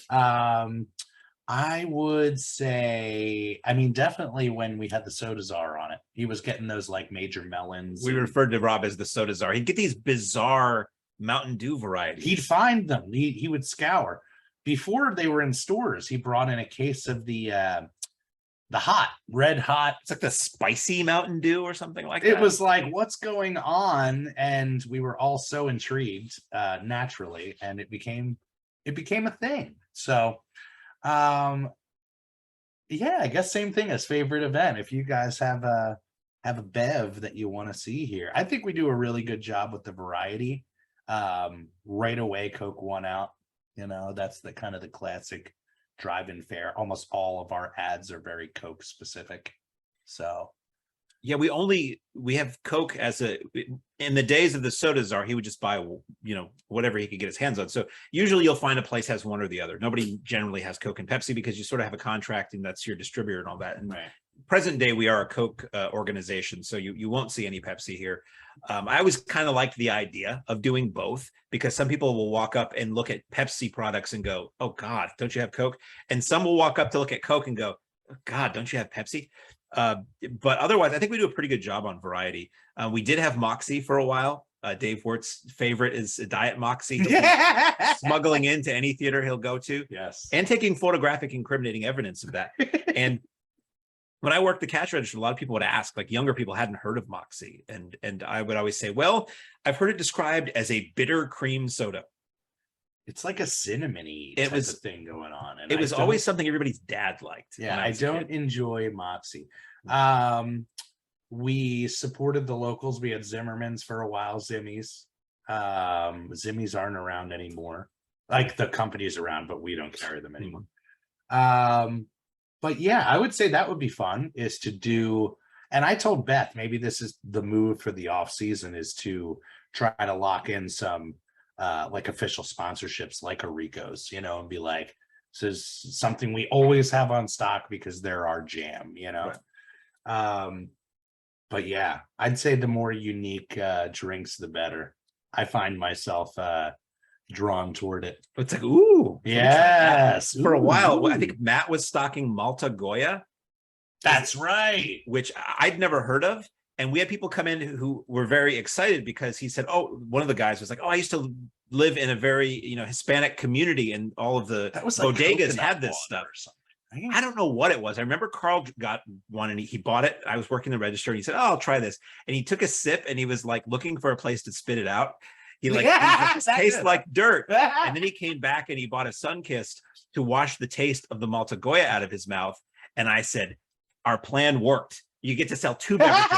I would say, I mean, definitely when we had the Soda Czar on it, he was getting those like major melons. We referred to Rob as the Soda Czar. He'd get these bizarre Mountain Dew varieties. He'd find them. He would scour. Before they were in stores, he brought in a case of the red hot. It's like the spicy Mountain Dew or something like that. It was like, what's going on? And we were all so intrigued naturally, and it became a thing. So yeah, I guess same thing as favorite event. If you guys have a bev that you want to see here, I think we do a really good job with the variety. Right away, Coke won out. That's the kind of the classic drive-in fare. Almost all of our ads are very Coke specific. So yeah, we have Coke in the days of the Soda Czar, he would just buy, whatever he could get his hands on. So usually you'll find a place has one or the other. Nobody generally has Coke and Pepsi because you sort of have a contract and that's your distributor and all that. And present day, we are a Coke organization, so you won't see any Pepsi here. I always kind of liked the idea of doing both, because some people will walk up and look at Pepsi products and go, oh God, don't you have Coke? And some will walk up to look at Coke and go, oh God, don't you have Pepsi? But otherwise, I think we do a pretty good job on variety. We did have Moxie for a while. Dave Wert's favorite is Diet Moxie. Smuggling into any theater he'll go to. Yes. And taking photographic incriminating evidence of that. And when I worked the cash register, a lot of people would ask, like younger people hadn't heard of Moxie. And I would always say, well, I've heard it described as a bitter cream soda. It's like a cinnamony type of thing going on. And it was always something everybody's dad liked. Yeah, I don't enjoy Moxie. We supported the locals. We had Zimmerman's for a while, Zimmies. Zimmies aren't around anymore. Like the company's around, but we don't carry them anymore. But yeah, I would say that would be fun, is to do, and I told Beth maybe this is the move for the off season, is to try to lock in some like official sponsorships like a Rico's, and be like, this is something we always have on stock because they're our jam. Um, but yeah, I'd say the more unique drinks, the better. I find myself drawn toward it. It's like, ooh, let me try that. Yes. For a while, Ooh. I think Matt was stocking Malta Goya, That's right. which I'd never heard of. And we had people come in who were very excited because he said, oh, one of the guys was like, oh, I used to live in a very, Hispanic community, and all of the That was like bodegas coconut had this water stuff. or something, right? I don't know what it was. I remember Carl got one and he bought it. I was working the register and he said, oh, I'll try this. And he took a sip and he was like looking for a place to spit it out. He like, Yeah, it tastes like dirt. And And then he came back and he bought a Sunkist to wash the taste of the Malta Goya out of his mouth. And I said, our plan worked. You get to sell 2 beverages.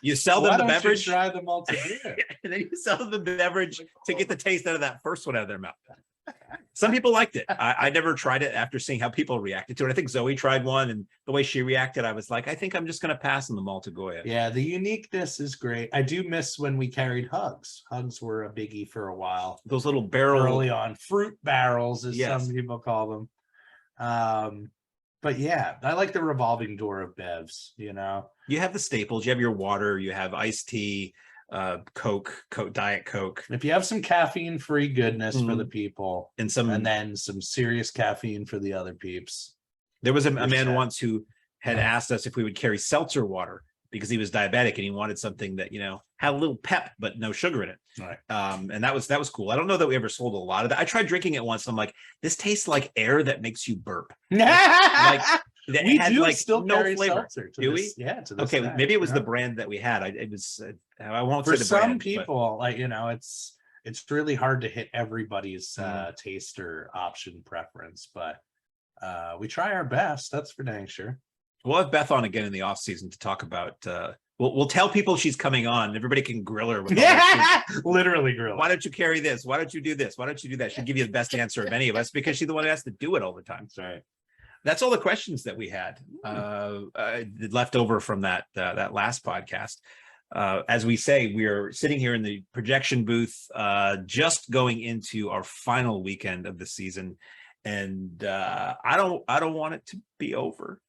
You sell them the beverage, try the multi-beer. and then you sell them the beverage to get the taste out of that first one out of their mouth. Some people liked it. I never tried it after seeing how people reacted to it. I think Zoe tried one, and the way she reacted, I was like, I think I'm just going to pass on the Malta Goya. Yeah, the uniqueness is great. I do miss when we carried hugs. Hugs were a biggie for a while. Those little barrel, Early on, fruit barrels, as Yes. some people call them. But yeah, I like the revolving door of bevs. You have the staples. You have your water. You have iced tea, Coke, Diet Coke. If you have some caffeine-free goodness for the people, And some, and then some serious caffeine for the other peeps. there was a man set. once who had asked us if we would carry seltzer water because he was diabetic and he wanted something that had a little pep but no sugar in it. Right. And that was cool. I don't know that we ever sold a lot of that. I tried drinking it once. And I'm like, this tastes like air that makes you burp. Like It had like still no carry flavor. seltzer to Do this, we? Yeah. To this Okay, day, maybe it was yeah. the brand that we had. It was. I won't For say the some brand, people, it's really hard to hit everybody's Mhm. taster option preference, but we try our best. That's for dang sure. We'll have Beth on again in the off season to talk about. We'll tell people she's coming on. Everybody can grill her. With Literally grill. Why don't you carry this? Why don't you do this? Why don't you do that? She'll give you the best answer of any of us because she's the one who has to do it all the time. That's right. That's all the questions that we had left over from that last podcast. As we say, we're sitting here in the projection booth, just going into our final weekend of the season, and I don't want it to be over.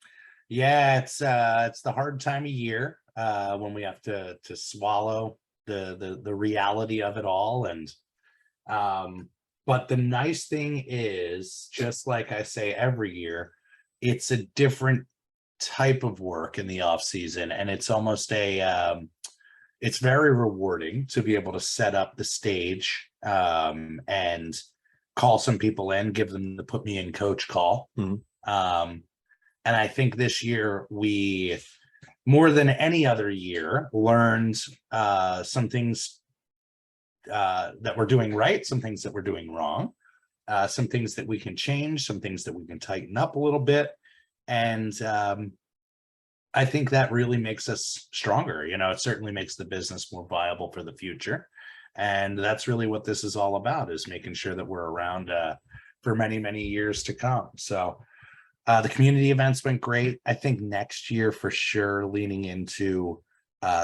Yeah, it's the hard time of year when we have to swallow the reality of it all, and but the nice thing is, just like I say every year, it's a different type of work in the off season, and it's almost it's very rewarding to be able to set up the stage and call some people in, give them the put me in coach call. Mhm. And I think this year we, more than any other year, learned some things that we're doing right, some things that we're doing wrong, some things that we can change, some things that we can tighten up a little bit. And I think that really makes us stronger. It certainly makes the business more viable for the future. And that's really what this is all about, is making sure that we're around for many, many years to come. So the community events went great. I think next year for sure, leaning into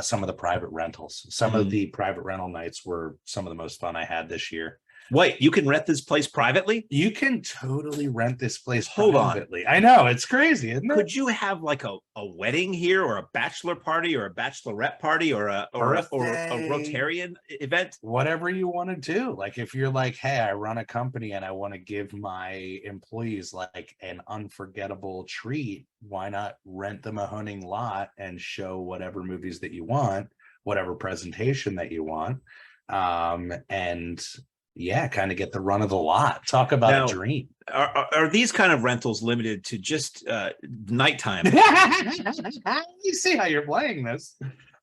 some of the private rentals. Some of the private rental nights were some of the most fun I had this year. Wait, you can rent this place privately? You can totally rent this place Hold on. privately. I know, it's crazy, isn't it? Could you have like a wedding here, or a bachelor party, or a bachelorette party, or a Rotarian event? Whatever you want to do. Like if you're like, hey, I run a company and I want to give my employees like an unforgettable treat, why not rent the Mahoning lot and show whatever movies that you want, whatever presentation that you want, and yeah, kind of get the run of the lot. Talk about Now, a dream. Are these kind of rentals limited to just nighttime? You see how you're playing this.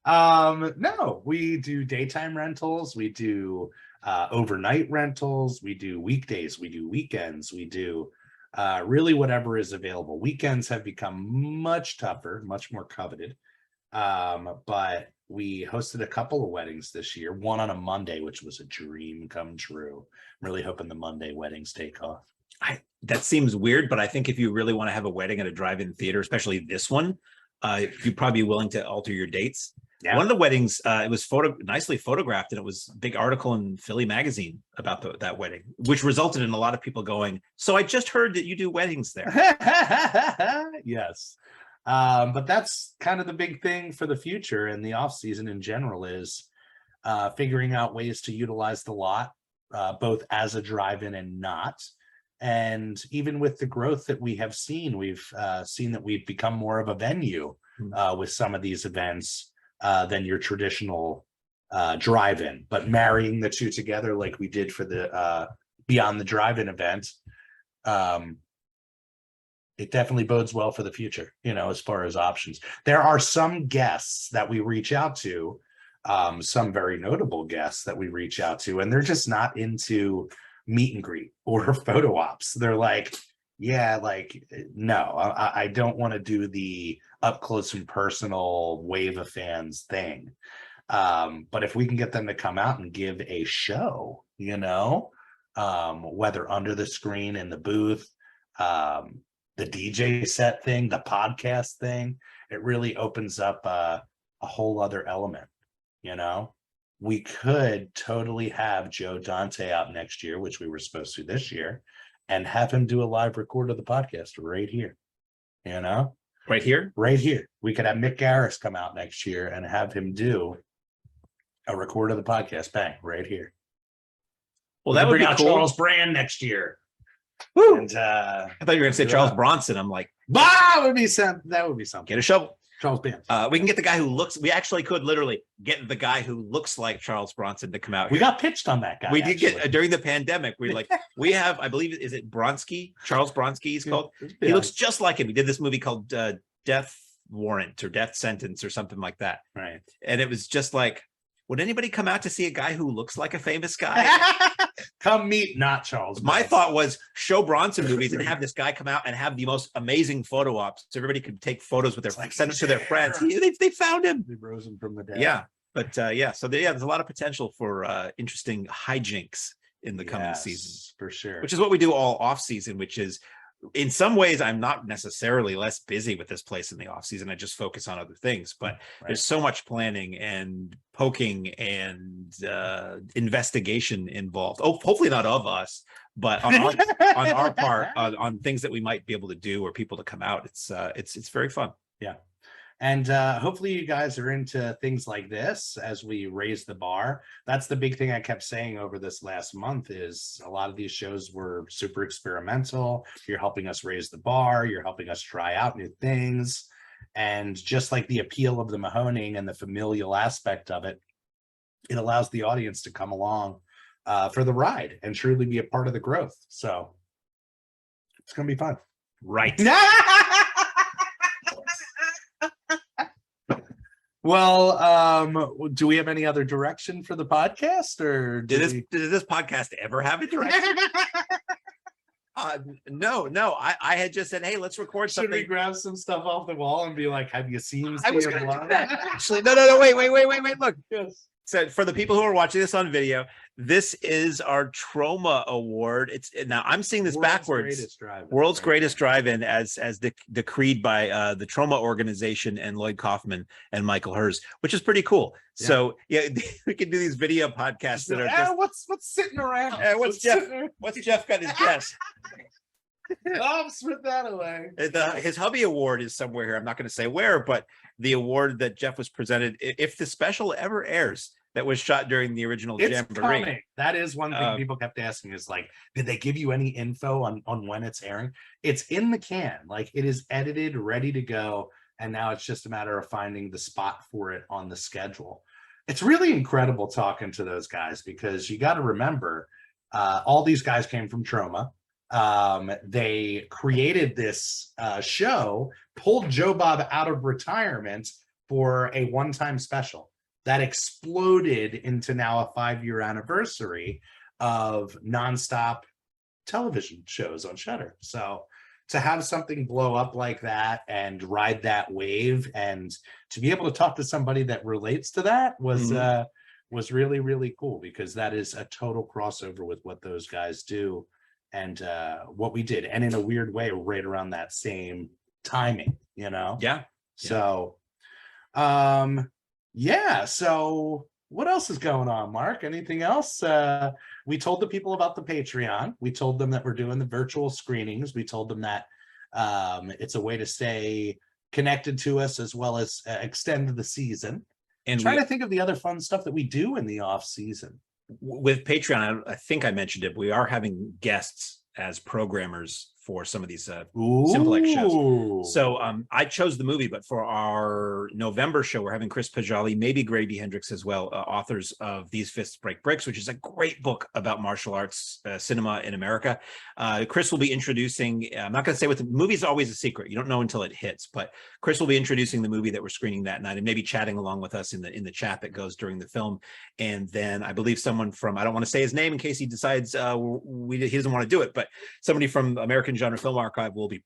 No, we do daytime rentals, we do overnight rentals, we do weekdays, we do weekends, we do really whatever is available. Weekends have become much tougher, much more coveted. But we hosted a couple of weddings this year, one on a Monday, which was a dream come true. I'm really hoping the Monday weddings take off. That seems weird, but I think if you really want to have a wedding at a drive-in theater, especially this one, you'd probably be willing to alter your dates. Yeah. One of the weddings, it was nicely photographed, and it was a big article in Philly Magazine about that wedding, which resulted in a lot of people going, so I just heard that you do weddings there. Yes. But that's kind of the big thing for the future and the off season in general is figuring out ways to utilize the lot, both as a drive-in and not. And even with the growth that we have seen, we've seen that we've become more of a venue with some of these events than your traditional drive-in. But marrying the two together, like we did for the Beyond the Drive-In event, it definitely bodes well for the future, as far as options. There are some guests that we reach out to, some very notable guests that we reach out to, and they're just not into meet and greet or photo ops. They're like, yeah, like, no, I don't want to do the up close and personal wave of fans thing. But if we can get them to come out and give a show, whether under the screen in the booth, the DJ set thing, the podcast thing, it really opens up a whole other element, We could totally have Joe Dante out next year, which we were supposed to this year, and have him do a live record of the podcast right here, Right here? Right here. We could have Mick Garris come out next year and have him do a record of the podcast. Bang, right here. Well, that would bring be out cool. Charles Brand next year. Woo! And I thought you were going to say Charles Bronson. I'm like, that would be something. Get a show. Charles Band. We can get the guy who looks. We actually could literally get the guy who looks like Charles Bronson to come out. We got pitched on that guy. We did get during the pandemic. We have, I believe, is it Bronski? Charles Bronski is called. Yeah. He looks just like him. He did this movie called Death Warrant or Death Sentence or something like that. Right. And it was just like, would anybody come out to see a guy who looks like a famous guy? Come meet not Charles. My thought was show Bronson movies and have this guy come out and have the most amazing photo ops. So everybody could take photos with send them to their friends. They found him. They rose him from the dead. Yeah. But so there's a lot of potential for interesting hijinks in the coming season. For sure. Which is what we do all off season, which is in some ways I'm not necessarily less busy with this place in the off season. I just focus on other things, but there's so much planning and poking and investigation involved. Oh, hopefully not of us, but on our part, on things that we might be able to do or people to come out. It's very fun. Yeah. And hopefully you guys are into things like this as we raise the bar. That's the big thing I kept saying over this last month is a lot of these shows were super experimental. You're helping us raise the bar. You're helping us try out new things. And just like the appeal of the Mahoning and the familial aspect of it, it allows the audience to come along for the ride and truly be a part of the growth. So it's going to be fun. Right. Well, do we have any other direction for the podcast, or did this podcast ever have a direction? No. I had just said, hey, let's record something. Should we grab some stuff off the wall and be like, have you seen? I was going to do that. Actually, no. Wait. Look. Yes. So for the people who are watching this on video, this is our Trauma Award. Now I'm seeing this backwards. World's Greatest Drive-In, as decreed by the Trauma Organization and Lloyd Kaufman and Michael Hers, which is pretty cool. Yeah. So we can do these video podcasts that are just, what's sitting around? What's Jeff got his desk? I'll spit that away. His hubby award is somewhere here. I'm not going to say where, but the award that Jeff was presented, if the special ever airs, that was shot during the original Jamboree. Coming. That is one thing people kept asking is like, did they give you any info on when it's airing? It's in the can, like it is edited, ready to go. And now it's just a matter of finding the spot for it on the schedule. It's really incredible talking to those guys because you got to remember, all these guys came from Trauma. They created this show, pulled Joe Bob out of retirement for a one-time special that exploded into now a 5-year anniversary of nonstop television shows on Shudder. So to have something blow up like that and ride that wave and to be able to talk to somebody that relates to that was really, really cool because that is a total crossover with what those guys do and what we did, and in a weird way, right around that same timing, you know. Yeah. So, yeah. So, what else is going on, Mark? Anything else? We told the people about the Patreon. We told them that we're doing the virtual screenings. We told them that it's a way to stay connected to us as well as extend the season. And trying to think of the other fun stuff that we do in the off season. With Patreon, I think I mentioned it. We are having guests as programmers for some of these Simplex shows. So I chose the movie, but for our November show, we're having Chris Pajali, maybe Grady Hendrix as well, authors of These Fists Break Bricks, which is a great book about martial arts cinema in America. Chris will be introducing, I'm not going to say what the movie's always a secret. You don't know until it hits, but Chris will be introducing the movie that we're screening that night and maybe chatting along with us in the chat that goes during the film. And then I believe someone from, I don't want to say his name in case he decides he doesn't want to do it, but somebody from American Genre Film Archive will be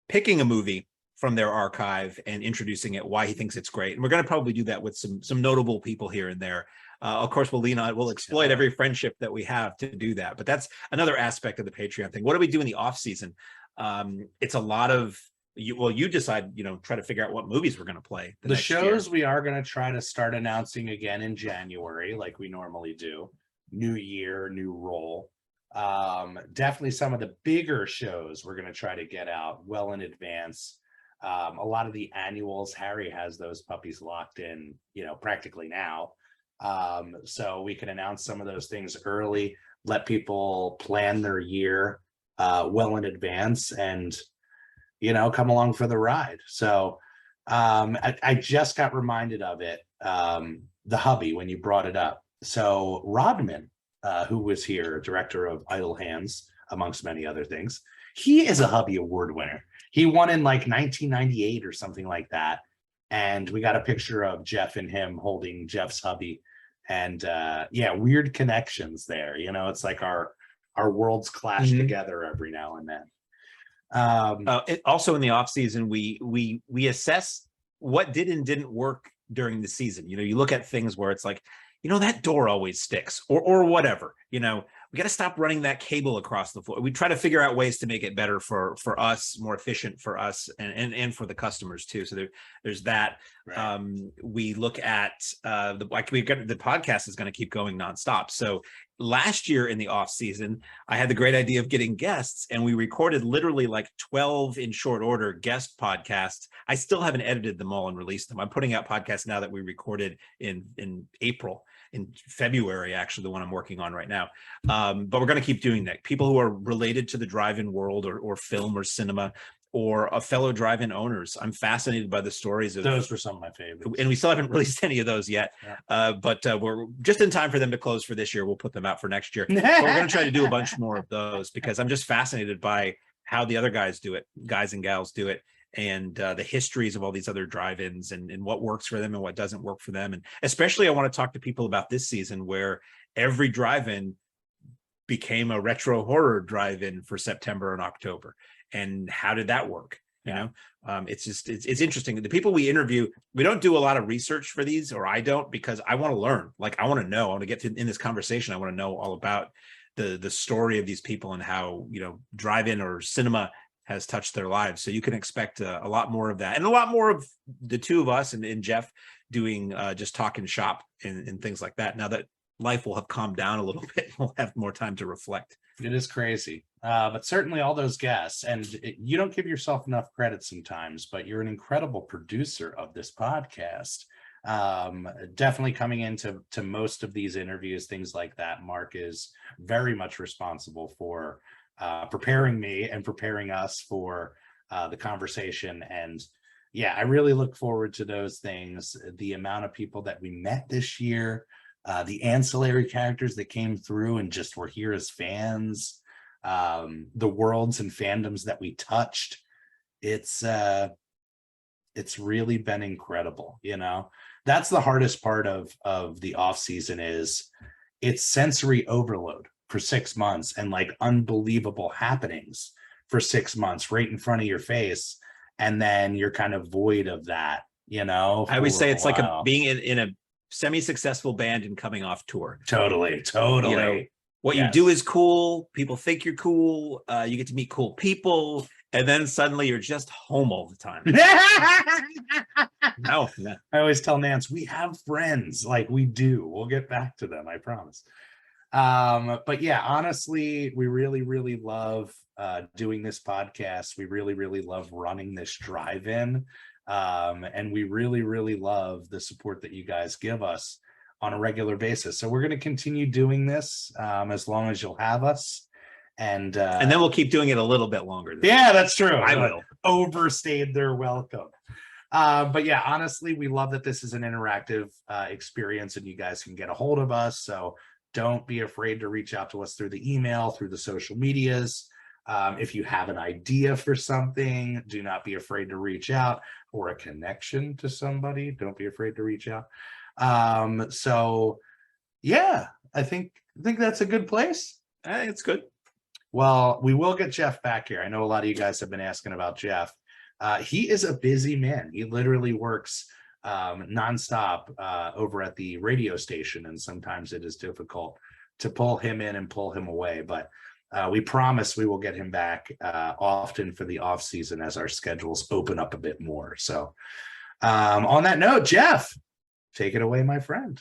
picking a movie from their archive and introducing it, why he thinks it's great. And we're going to probably do that with some notable people here and there. Of course, we'll exploit every friendship that we have to do that. But that's another aspect of the Patreon thing. What do we do in the off season? It's a lot of you decide, try to figure out what movies we're going to play. The shows we are going to try to start announcing again in January, like we normally do. New year, new role. Definitely some of the bigger shows we're going to try to get out well in advance. A lot of the annuals, Harry has those puppies locked in, practically now. So we can announce some of those things early, let people plan their year well in advance, and come along for the ride. So I just got reminded of it, the hubby, when you brought it up. So Rodman, who was here, director of Idle Hands, amongst many other things, he is a Hubby Award winner. He won in like 1998 or something like that. And we got a picture of Jeff and him holding Jeff's hubby. And yeah, weird connections there. It's like our worlds clash together every now and then. Also in the off season, we assess what did and didn't work during the season. You look at things where it's like, that door always sticks or whatever, we got to stop running that cable across the floor. We try to figure out ways to make it better for us, more efficient for us and for the customers too. So there's that. Right. We look at the podcast is going to keep going nonstop. So last year in the off season, I had the great idea of getting guests, and we recorded literally like 12 in short order guest podcasts. I still haven't edited them all and released them. I'm putting out podcasts now that we recorded in April. In February, actually, the one I'm working on right now. But we're going to keep doing that. People who are related to the drive-in world or film or cinema, or a fellow drive-in owners. I'm fascinated by the stories of those. Were some of my favorites, and we still haven't released any of those yet. Yeah. But we're just in time for them to close for this year. We'll put them out for next year. But we're going to try to do a bunch more of those because I'm just fascinated by how the other guys and gals do it. And the histories of all these other drive-ins and what works for them and what doesn't work for them. And especially I want to talk to people about this season where every drive-in became a retro horror drive-in for September and October. And how did that work? It's interesting. The people we interview, we don't do a lot of research for these, or I don't, because I want to learn. Like I want to know, I want to get to in this conversation. I want to know all about the story of these people and how, drive-in or cinema has touched their lives. So you can expect a lot more of that, and a lot more of the two of us and Jeff doing just talking shop and things like that. Now that life will have calmed down a little bit, we'll have more time to reflect. It is crazy, but certainly all those guests, and you don't give yourself enough credit sometimes, but you're an incredible producer of this podcast. Definitely coming into most of these interviews, things like that. Mark is very much responsible for preparing me and preparing us for the conversation. And yeah, I really look forward to those things. The amount of people that we met this year, the ancillary characters that came through and just were here as fans, the worlds and fandoms that we touched. It's really been incredible. That's the hardest part of the off season is it's sensory overload for 6 months and like unbelievable happenings for 6 months right in front of your face. And then you're kind of void of that, I always say it's like being in a semi-successful band and coming off tour. Totally. What you do is cool. People think you're cool. You get to meet cool people, and then suddenly you're just home all the time. No. I always tell Nance, we have friends. Like, we do. We'll get back to them, I promise. But yeah, honestly, we really, really love doing this podcast. We really, really love running this drive-in. And we really, really love the support that you guys give us on a regular basis. So we're going to continue doing this as long as you'll have us. And then we'll keep doing it a little bit longer. Yeah, that's true. I will. Overstayed their welcome. But yeah, honestly, we love that this is an interactive experience and you guys can get a hold of us. So don't be afraid to reach out to us through the email, through the social medias. If you have an idea for something, do not be afraid to reach out, or a connection to somebody. Don't be afraid to reach out. So yeah, I think that's a good place. I think it's good. Well, we will get Jeff back here. I know a lot of you guys have been asking about Jeff. He is a busy man. He literally works nonstop over at the radio station, and sometimes it is difficult to pull him in and pull him away. But we promise we will get him back often for the off season as our schedules open up a bit more. So on that note, Jeff, take it away, my friend.